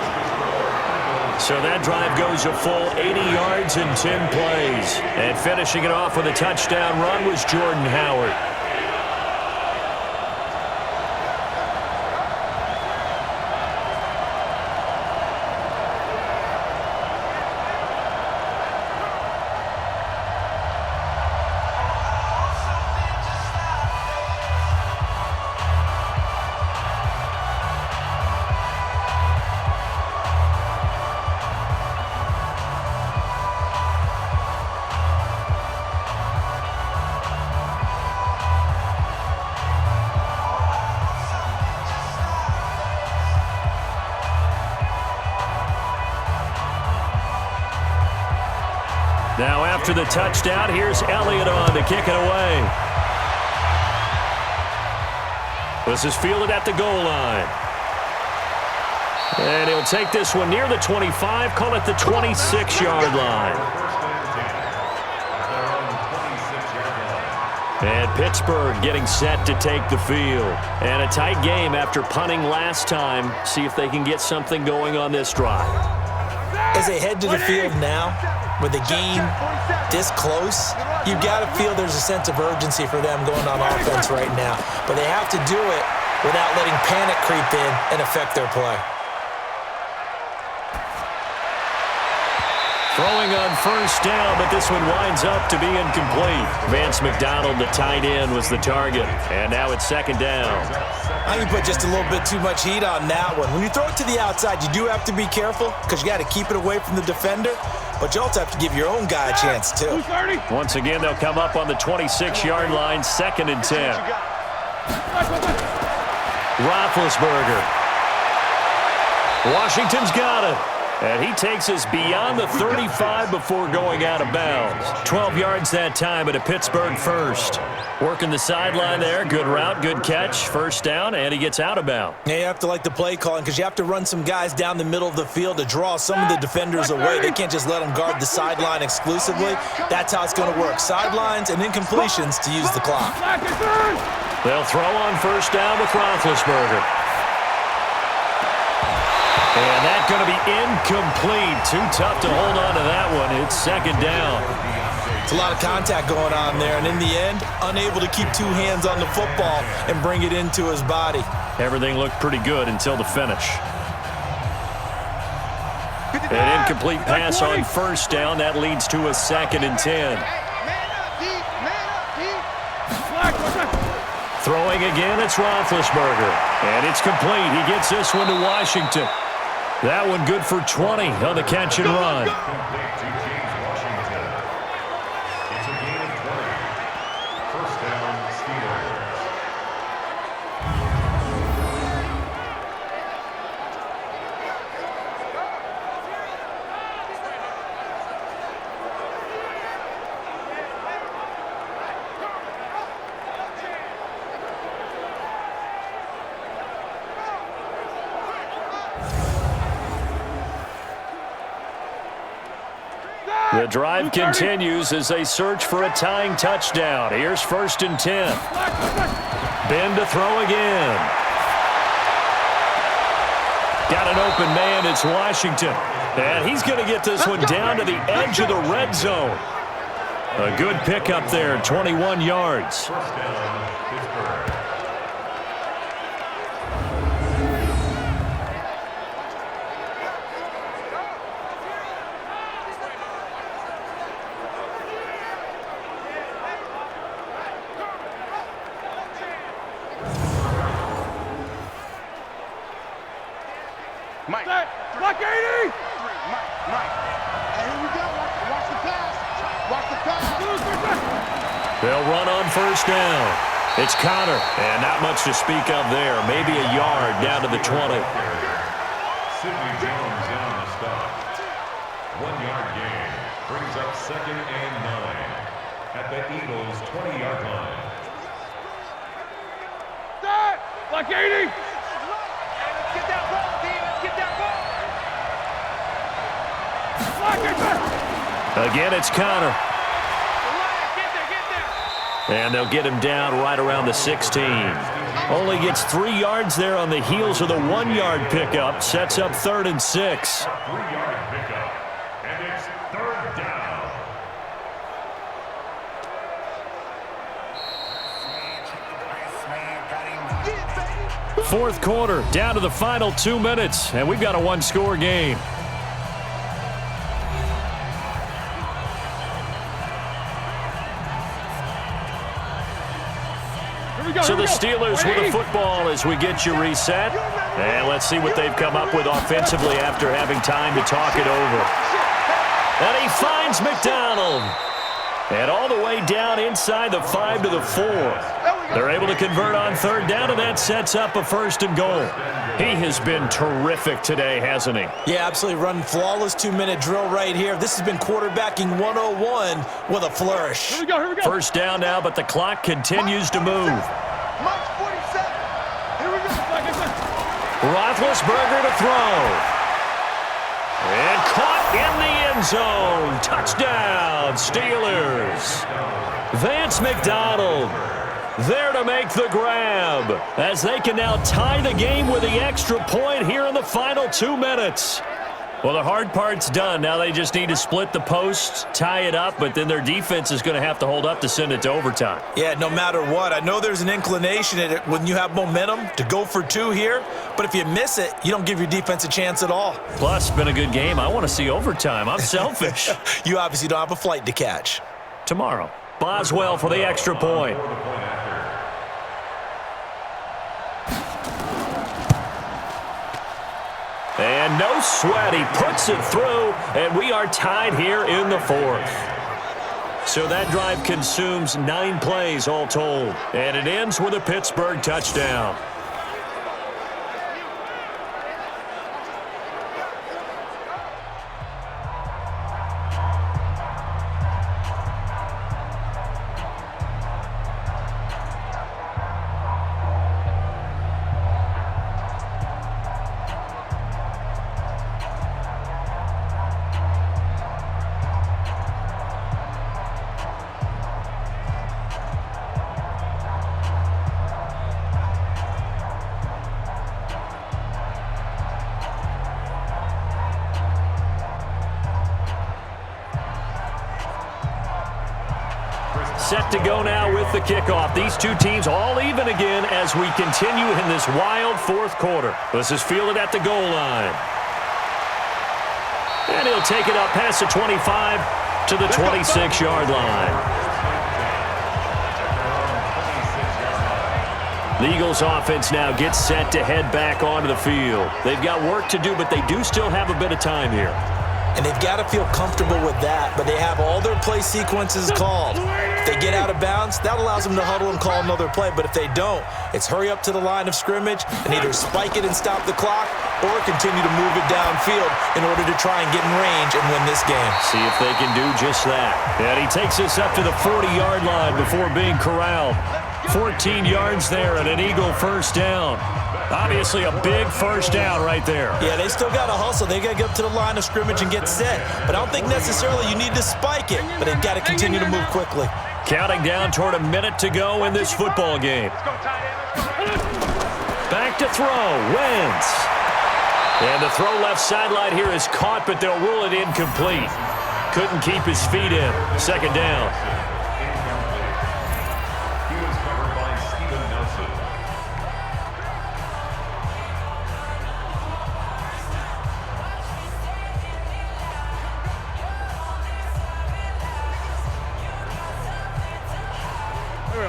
So that drive goes a full 80 yards in 10 plays. And finishing it off with a touchdown run was Jordan Howard. Now after the touchdown, here's Elliott on to kick it away. This is fielded at the goal line. And he'll take this one near the 25, call it the 26-yard line. And Pittsburgh getting set to take the field. And a tight game after punting last time. See if they can get something going on this drive. As they head to the field now, with the game this close, you've got to feel there's a sense of urgency for them going on offense right now. But they have to do it without letting panic creep in and affect their play. Throwing on 1st down, but this one winds up to be incomplete. Vance McDonald, the tight end, was the target. And now it's 2nd down. I think you put just a little bit too much heat on that one. When you throw it to the outside, you do have to be careful because you got to keep it away from the defender. But you also have to give your own guy a chance, too. Once again, they'll come up on the 26-yard line, 2nd and 10. Roethlisberger. Washington's got it. And he takes us beyond the 35 before going out of bounds. 12 yards that time at a Pittsburgh 1st. Working the sideline there. Good route, good catch. 1st down, and he gets out of bounds. Yeah, you have to like the play calling because you have to run some guys down the middle of the field to draw some of the defenders away. They can't just let them guard the sideline exclusively. That's how it's going to work. Sidelines and incompletions to use the clock. They'll throw on 1st down with Roethlisberger. And that's going to be incomplete. Too tough to hold on to that one. It's 2nd down. It's a lot of contact going on there, and in the end, unable to keep 2 hands on the football and bring it into his body. Everything looked pretty good until the finish. An incomplete pass on 1st down. That leads to a 2nd and 10. Throwing again, it's Roethlisberger. And it's complete. He gets this one to Washington. That one good for 20 on the catch and run. Complete to James Washington. It's a gain of 20. First down, Steelers. The drive continues as they search for a tying touchdown. Here's 1st and 10. Ben to throw again. Got an open man. It's Washington. And he's going to get this one down to the edge of the red zone. A good pickup there, 21 yards. First down, Pittsburgh. Mike. Block 80! Mike. Hey, here we go. Watch the pass. Watch the pass. They'll run on 1st down. It's Connor, and not much to speak of there. Maybe a yard down to the 20. Sidney Jones in on the stop. 1 yard gain. Brings up 2nd and 9 at the Eagles' 20-yard line. Block 80! Get that ball, D. Let's get that ball. Again, it's Connor. And they'll get him down right around the 16. Only gets 3 yards there on the heels of the 1-yard pickup. Sets up 3rd and 6. 3-yard pickup. And it's 3rd down. Fourth quarter, down to the final 2 minutes, and we've got a 1-score game. So the Steelers with the football as we get you reset. And let's see what they've come up with offensively after having time to talk it over. And he finds McDonald. And all the way down inside the 5 to the 4. They're able to convert on 3rd down, and that sets up a 1st and goal. He has been terrific today, hasn't he? Yeah, absolutely. Running flawless 2-minute drill right here. This has been quarterbacking 101 with a flourish. Here we go. 1st down now, but the clock continues to move. Mike's 47. Here we go. Roethlisberger to throw. And caught in the end zone. Touchdown, Steelers. Vance McDonald there to make the grab as they can now tie the game with the extra point here in the final 2 minutes. Well, the hard part's done. Now they just need to split the posts, tie it up, but then their defense is going to have to hold up to send it to overtime. Yeah, no matter what. I know there's an inclination in it when you have momentum to go for 2 here, but if you miss it, you don't give your defense a chance at all. Plus, it's been a good game. I want to see overtime. I'm selfish. You obviously don't have a flight to catch. Tomorrow, Boswell for the extra point. And no sweat, he puts it through, and we are tied here in the 4th. So that drive consumes 9 plays all told, and it ends with a Pittsburgh touchdown. Set to go now with the kickoff. These two teams all even again as we continue in this wild 4th quarter. This is fielded at the goal line. And he'll take it up past the 25 to the 26-yard line. The Eagles offense now gets set to head back onto the field. They've got work to do, but they do still have a bit of time here. And they've got to feel comfortable with that, but they have all their play sequences called. If they get out of bounds, that allows them to huddle and call another play. But if they don't, it's hurry up to the line of scrimmage and either spike it and stop the clock or continue to move it downfield in order to try and get in range and win this game. See if they can do just that. And he takes us up to the 40-yard line before being corralled. 14 yards there and an Eagle first down. Obviously a big first down right there. Yeah, they still got to hustle. They got to get up to the line of scrimmage and get set. But I don't think necessarily you need to spike it, but they've got to continue to move quickly. Counting down toward a minute to go in this football game. Back to throw. Wentz. And the throw left sideline here is caught, but they'll rule it incomplete. Couldn't keep his feet in. Second down.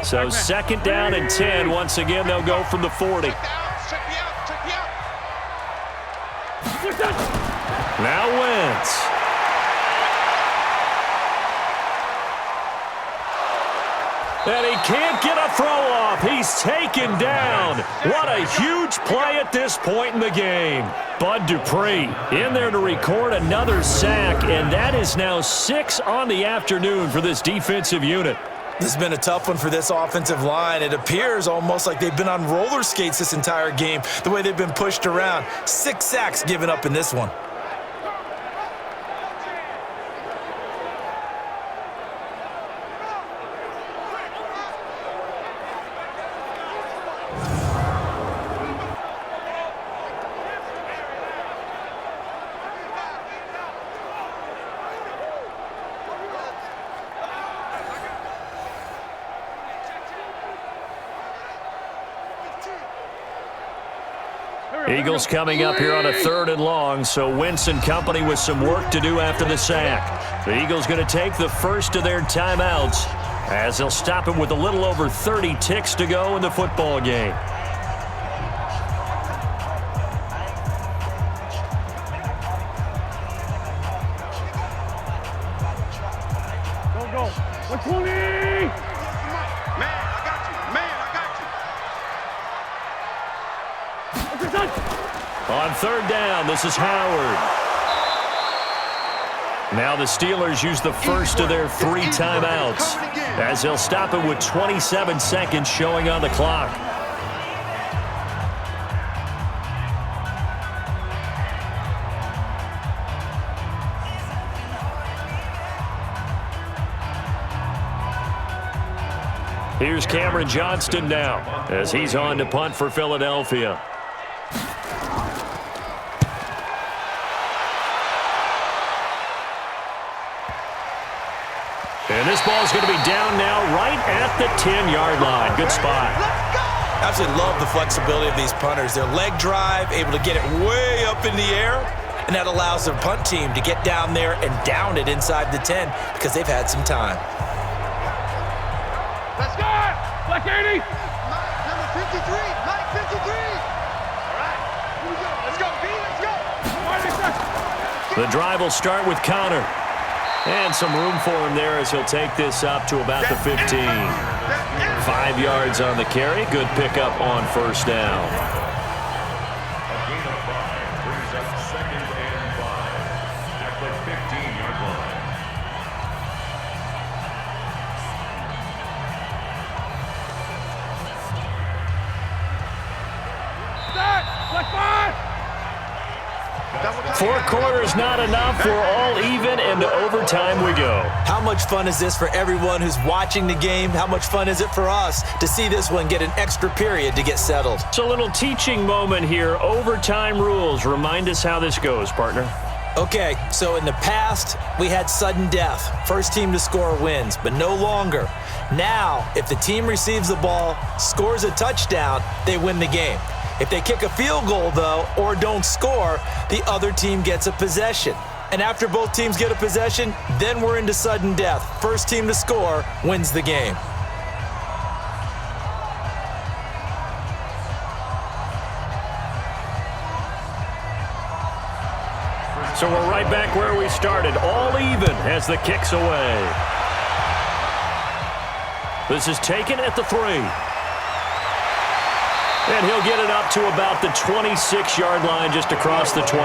So second down and 10. Once again, they'll go from the 40. Now Wentz. And he can't get a throw off. He's taken down. What a huge play at this point in the game. Bud Dupree in there to record another sack, and that is now 6 on the afternoon for this defensive unit. This has been a tough one for this offensive line. It appears almost like they've been on roller skates this entire game, the way they've been pushed around. 6 sacks given up in this one. Eagles coming up here on a 3rd and long, so Wentz and company with some work to do after the sack. The Eagles going to take the first of their timeouts as they'll stop him with a little over 30 ticks to go in the football game. Go. 120! On 3rd down, this is Howard. Now the Steelers use the first of their 3 timeouts as they'll stop it with 27 seconds showing on the clock. Here's Cameron Johnston now as he's on to punt for Philadelphia. And this ball is going to be down now right at the 10-yard line. Good spot. I absolutely love the flexibility of these punters. Their leg drive, able to get it way up in the air, and that allows the punt team to get down there and down it inside the 10 because they've had some time. Let's go! Black 80! Number 53, Mike 53. All right, here we go. Let's go, B, let's go. The drive will start with Connor. And some room for him there as he'll take this up to about the 15. 5 yards on the carry. Good pickup on first down. A gain of 5 brings up 2nd and 5 at the 15-yard line. Black 5! 4 quarters not enough. We're all even, and to overtime we go. How much fun is this for everyone who's watching the game? How much fun is it for us to see this one get an extra period to get settled? It's a little teaching moment here. Overtime rules. Remind us how this goes, partner. Okay, so in the past, we had sudden death. First team to score wins, but no longer. Now, if the team receives the ball, scores a touchdown, they win the game. If they kick a field goal, though, or don't score, the other team gets a possession. And after both teams get a possession, then we're into sudden death. First team to score wins the game. So we're right back where we started, all even as the kick's away. This is taken at the 3. And he'll get it up to about the 26-yard line, just across the 25.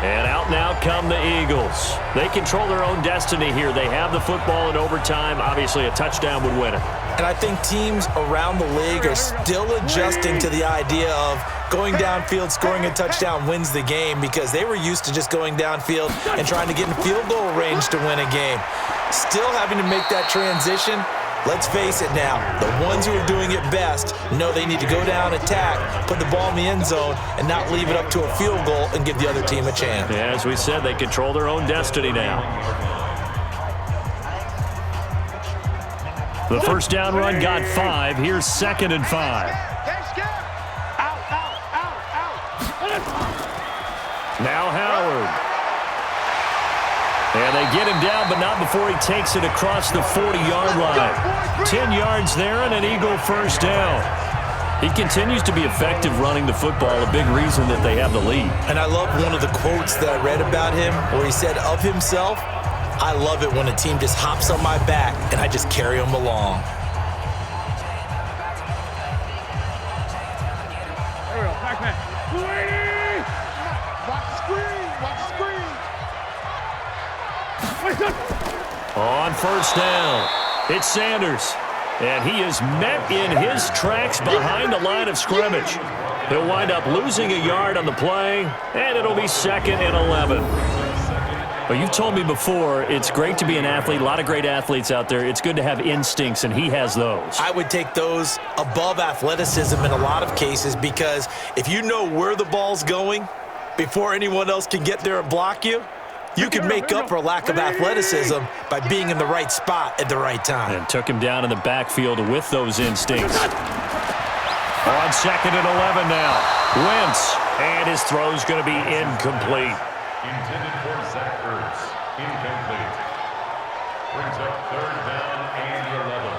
And out now come the Eagles. They control their own destiny here. They have the football in overtime. Obviously, a touchdown would win it. And I think teams around the league are still adjusting to the idea of going downfield, scoring a touchdown wins the game, because they were used to just going downfield and trying to get in field goal range to win a game. Still having to make that transition. Let's face it now, the ones who are doing it best know they need to go down, attack, put the ball in the end zone, and not leave it up to a field goal and give the other team a chance. Yeah, as we said, they control their own destiny now. The first down run got 5. Here's 2nd and 5. Now Howard. And they get him down, but not before he takes it across the 40-yard line. 10 yards there and an Eagle first down. He continues to be effective running the football, a big reason that they have the lead. And I love one of the quotes that I read about him where he said of himself, "I love it when a team just hops on my back and I just carry them along." There we go, back. Watch the screen. Watch the screen. On first down, it's Sanders. And he is met in his tracks behind the line of scrimmage. He'll wind up losing a yard on the play, and it'll be 2nd and 11. Well, you've told me before, it's great to be an athlete. A lot of great athletes out there. It's good to have instincts, and he has those. I would take those above athleticism in a lot of cases, because if you know where the ball's going before anyone else can get there and block you, you can make up for a lack of athleticism by being in the right spot at the right time. And took him down in the backfield with those instincts. On 2nd and 11 now. Wentz, and his throw's going to be incomplete. Intended for Zach Ertz. Incomplete. Brings up 3rd down and 11.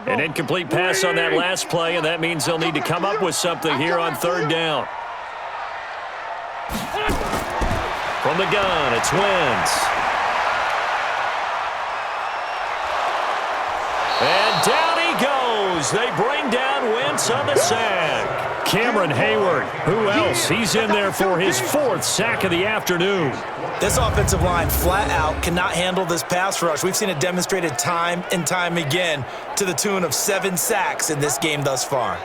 An incomplete pass on that last play, and that means they'll need to come up with something here on 3rd down. From the gun, it's Wentz. And down he goes. They bring down Wentz on the sack. Cameron Hayward, who else? He's in there for his 4th sack of the afternoon. This offensive line flat out cannot handle this pass rush. We've seen it demonstrated time and time again to the tune of 7 sacks in this game thus far.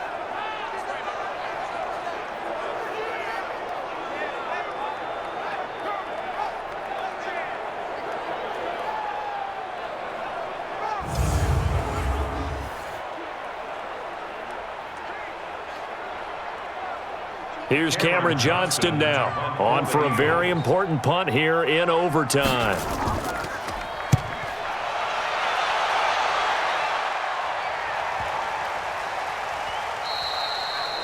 Here's Cameron Johnston now, on for a very important punt here in overtime.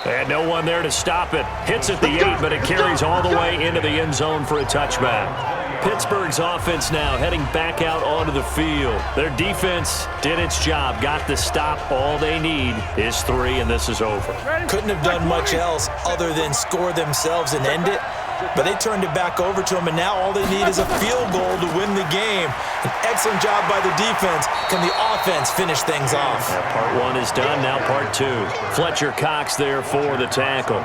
And no one there to stop it. Hits at the 8, but it carries all the way into the end zone for a touchback. Pittsburgh's offense now heading back out onto the field. Their defense did its job, got the stop. All they need is 3, and this is over. Couldn't have done much else other than score themselves and end it, but they turned it back over to them, and now all they need is a field goal to win the game. An excellent job by the defense. Can the offense finish things off? Now part 1 is done, now part 2. Fletcher Cox there for the tackle.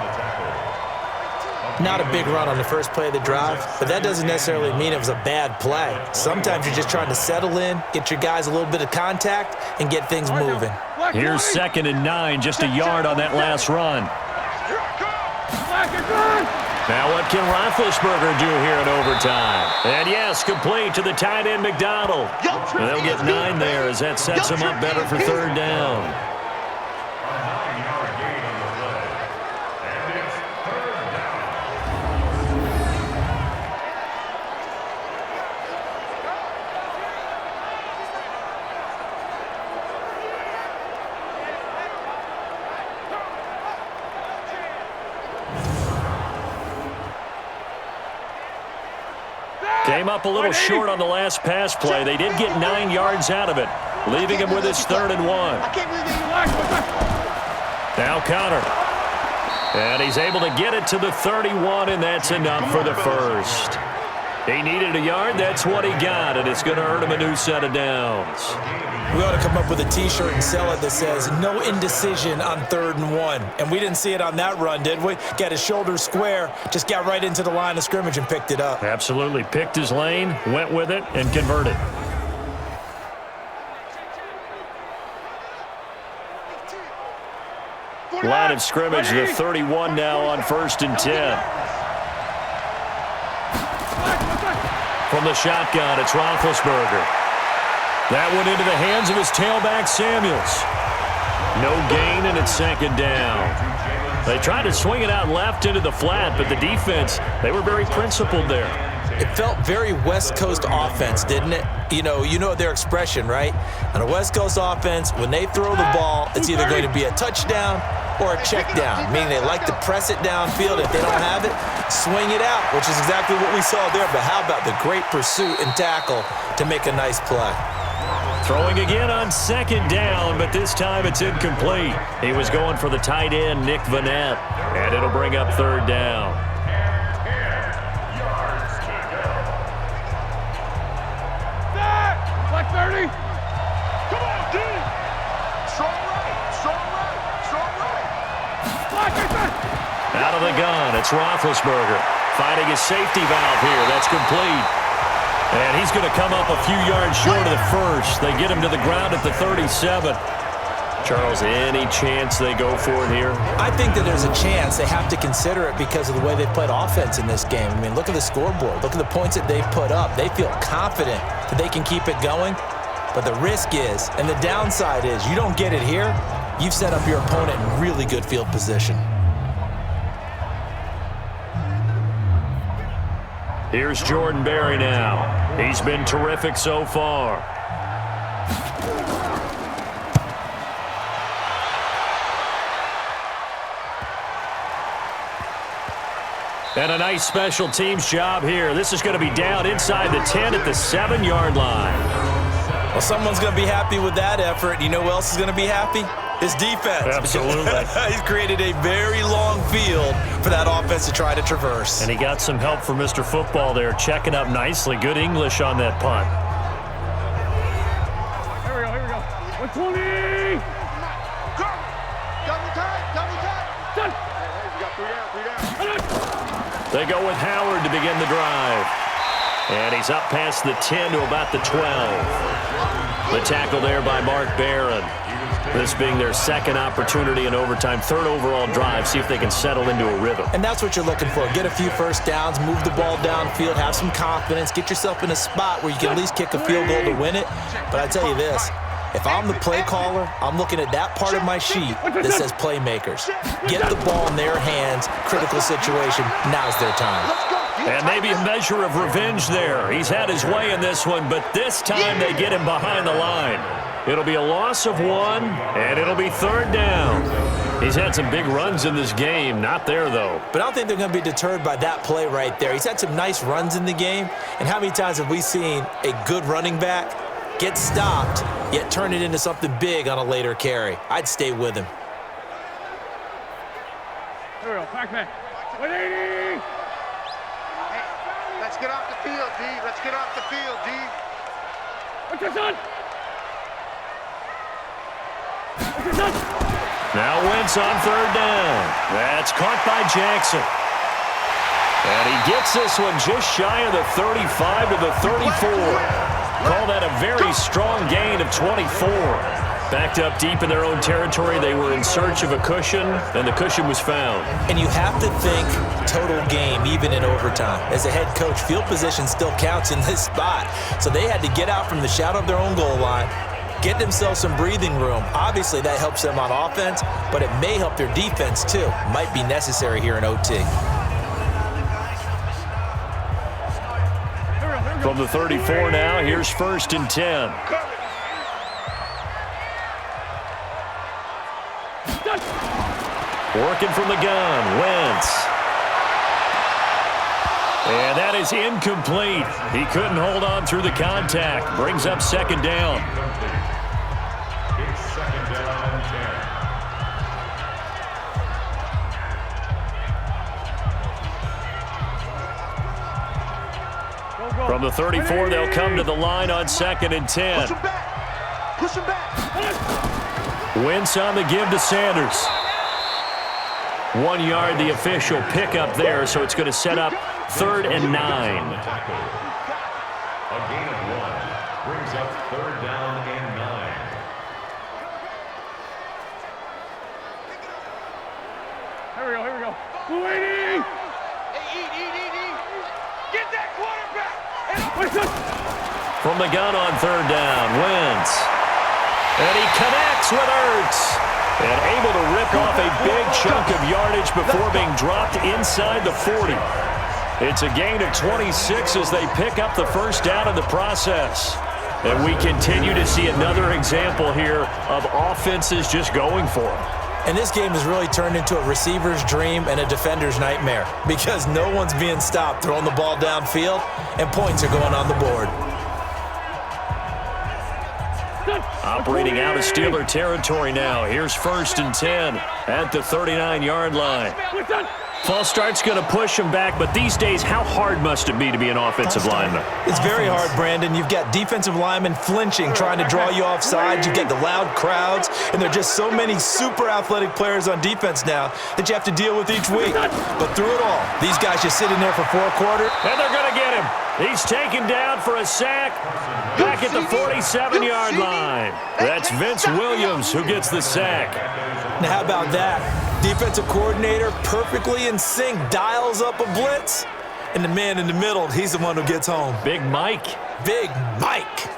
Not a big run on the first play of the drive, but that doesn't necessarily mean it was a bad play. Sometimes you're just trying to settle in, get your guys a little bit of contact, and get things moving. Here's 2nd and 9, just a yard on that last run. Now what can Roethlisberger do here in overtime? And yes, complete to the tight end McDonald. And they'll get 9 there as that sets them up better for 3rd down. Came up a little short on the last pass play. They did get 9 yards out of it. leaving him with his 3rd and 1. Now counter. And he's able to get it to the 31, and that's enough for the first. He needed a yard. That's what he got, and it's going to earn him a new set of downs. We ought to come up with a T-shirt and sell it that says, no indecision on 3rd and 1. And we didn't see it on that run, did we? Got his shoulders square, just got right into the line of scrimmage and picked it up. Absolutely. Picked his lane, went with it, and converted. Line of scrimmage, the 31 now on 1st and 10. From the shotgun, it's Roethlisberger. That went into the hands of his tailback, Samuels. No gain, and it's 2nd down. They tried to swing it out left into the flat, but the defense, they were very principled there. It felt very West Coast offense, didn't it? You know their expression, right? On a West Coast offense, when they throw the ball, it's either going to be a touchdown or a check down, meaning they like to press it downfield. If they don't have it, swing it out, which is exactly what we saw there. But how about the great pursuit and tackle to make a nice play? Throwing again on 2nd down, but this time it's incomplete. He was going for the tight end, Nick Vanette, and it'll bring up 3rd down. Like 30. Come on, D. Strong right. Out of the gun, it's Roethlisberger. Finding his safety valve here. That's complete. And he's going to come up a few yards short of the first. They get him to the ground at the 37. Charles, any chance they go for it here? I think that there's a chance. They have to consider it because of the way they played offense in this game. I mean, look at the scoreboard. Look at the points that they've put up. They feel confident that they can keep it going. But the risk is, and the downside is, you don't get it here, you've set up your opponent in really good field position. Here's Jordan Berry now. He's been terrific so far. And a nice special teams job here. This is going to be down inside the 10 at the 7-yard line. Well, someone's going to be happy with that effort. You know who else is going to be happy? His defense. Absolutely. He's created a very long field for that offense to try to traverse. And he got some help from Mr. Football there, checking up nicely. Good English on that punt. Here we go. 120. Go. Double time. Done. You got 3 down. They go with Howard to begin the drive. And he's up past the 10 to about the 12. The tackle there by Mark Barron. This being their 2nd opportunity in overtime, 3rd overall drive. See if they can settle into a rhythm. And that's what you're looking for. Get a few first downs, move the ball downfield, have some confidence, get yourself in a spot where you can at least kick a field goal to win it. But I tell you this, if I'm the play caller, I'm looking at that part of my sheet that says playmakers. Get the ball in their hands, critical situation, now's their time. And maybe a measure of revenge there. He's had his way in this one, but this time they get him behind the line. It'll be a loss of 1, and it'll be 3rd down. He's had some big runs in this game. Not there, though. But I don't think they're going to be deterred by that play right there. He's had some nice runs in the game. And how many times have we seen a good running back get stopped, yet turn it into something big on a later carry? I'd stay with him. Here we go. Back. 180. Let's get off the field, D. Let's get off the field, D. What's your son? Now Wentz on 3rd down. That's caught by Jackson. And he gets this one just shy of the 35 to the 34. Call that a very strong gain of 24. Backed up deep in their own territory, they were in search of a cushion, and the cushion was found. And you have to think total game, even in overtime. As a head coach, field position still counts in this spot. So they had to get out from the shadow of their own goal line, get themselves some breathing room. Obviously, that helps them on offense, but it may help their defense, too. Might be necessary here in OT. From the 34 now, here's 1st and 10. Working from the gun, Wentz. And that is incomplete. He couldn't hold on through the contact. Brings up 2nd down. From the 34, they'll come to the line on 2nd and 10. Push him back. Push him back. Wentz on the give to Sanders. 1 yard, the official pickup there, so it's going to set up 3rd and 9. A gain of 1 brings up 3rd down and 9. Here we go. Waiting. Get that quarterback. From the gun on 3rd down, Wentz. And he connects with Ertz. And able to rip off a big chunk of yardage before being dropped inside the 40. It's a gain of 26 as they pick up the 1st down in the process. And we continue to see another example here of offenses just going for it. And this game has really turned into a receiver's dream and a defender's nightmare because no one's being stopped throwing the ball downfield, and points are going on the board. Operating out of Steeler territory now. Here's 1st and 10 at the 39-yard line. False start's going to push him back, but these days, how hard must it be to be an offensive lineman? It's very hard, Brandon. You've got defensive linemen flinching, trying to draw you off sides. You've got the loud crowds, and there are just so many super athletic players on defense now that you have to deal with each week. But through it all, these guys just sitting there for 4 quarters. And they're going to get him. He's taken down for a sack back at the 47-yard line. That's Vince Williams who gets the sack. Now, how about that? Defensive coordinator perfectly in sync, dials up a blitz, and the man in the middle, he's the one who gets home. Big Mike. Big Mike.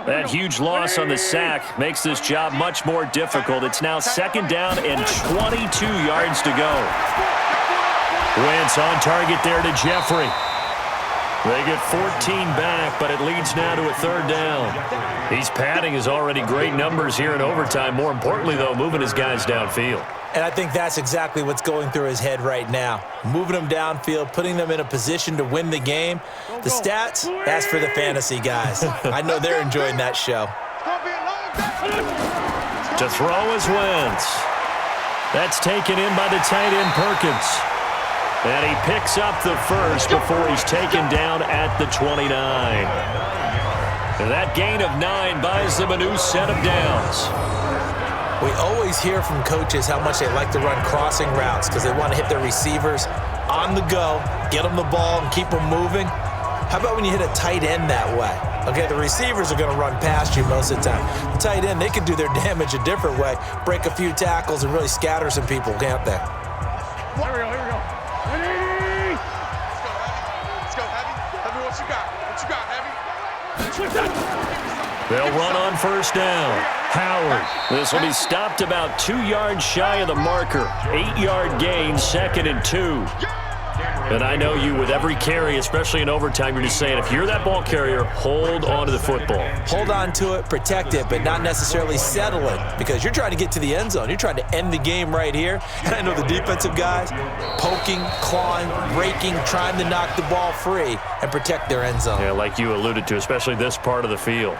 That huge loss on the sack makes this job much more difficult. It's now 2nd down and 22 yards to go. Wentz on target there to Jeffrey. They get 14 back, but it leads now to a 3rd down. He's padding his already great numbers here in overtime. More importantly, though, moving his guys downfield. And I think that's exactly what's going through his head right now. Moving them downfield, putting them in a position to win the game. The stats, that's for the fantasy guys. I know they're enjoying that show. To throw is Wentz. That's taken in by the tight end Perkins. And he picks up the 1st before he's taken down at the 29. And that gain of 9 buys them a new set of downs. We always hear from coaches how much they like to run crossing routes because they want to hit their receivers on the go, get them the ball, and keep them moving. How about when you hit a tight end that way? Okay, the receivers are going to run past you most of the time. The tight end, they can do their damage a different way, break a few tackles, and really scatter some people, can't they? Here we go. Let's go, Heavy. Heavy, what you got? They'll run on 1st down. Howard. This will be stopped about 2 yards shy of the marker. 8-yard gain, 2nd and 2. And I know you, with every carry, especially in overtime, you're just saying, if you're that ball carrier, hold on to the football. Hold on to it, protect it, but not necessarily settle it because you're trying to get to the end zone. You're trying to end the game right here. And I know the defensive guys poking, clawing, raking, trying to knock the ball free and protect their end zone. Yeah, like you alluded to, especially this part of the field.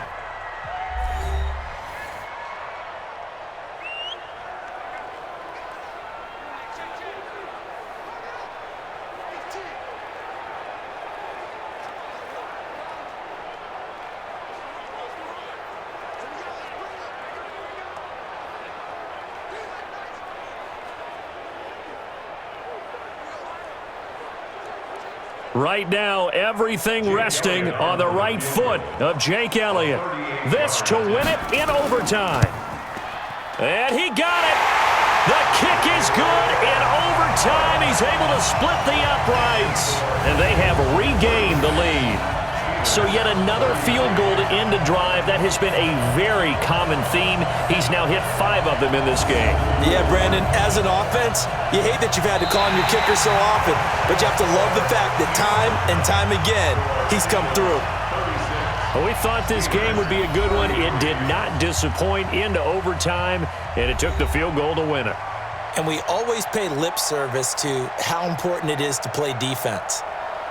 Right now, everything resting on the right foot of Jake Elliott. This to win it in overtime. And he got it. The kick is good in overtime. He's able to split the uprights. And they have regained the lead. So yet another field goal to end a drive. That has been a very common theme. He's now hit 5 of them in this game. Yeah, Brandon, as an offense, you hate that you've had to call on your kicker so often, but you have to love the fact that time and time again, he's come through. Well, we thought this game would be a good one. It did not disappoint into overtime, and it took the field goal to win it. And we always pay lip service to how important it is to play defense.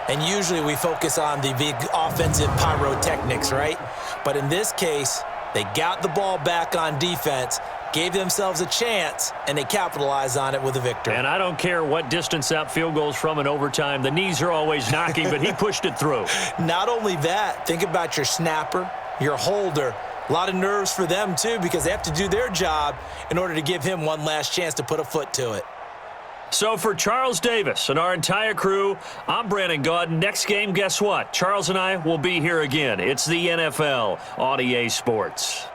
And usually we focus on the big offensive pyrotechnics, right? But in this case, they got the ball back on defense, gave themselves a chance, and they capitalized on it with a victory. And I don't care what distance that field goes from in overtime. The knees are always knocking, but he pushed it through. Not only that, think about your snapper, your holder. A lot of nerves for them, too, because they have to do their job in order to give him one last chance to put a foot to it. So for Charles Davis and our entire crew, I'm Brandon Gaudin. Next game, guess what? Charles and I will be here again. It's the NFL on EA Sports.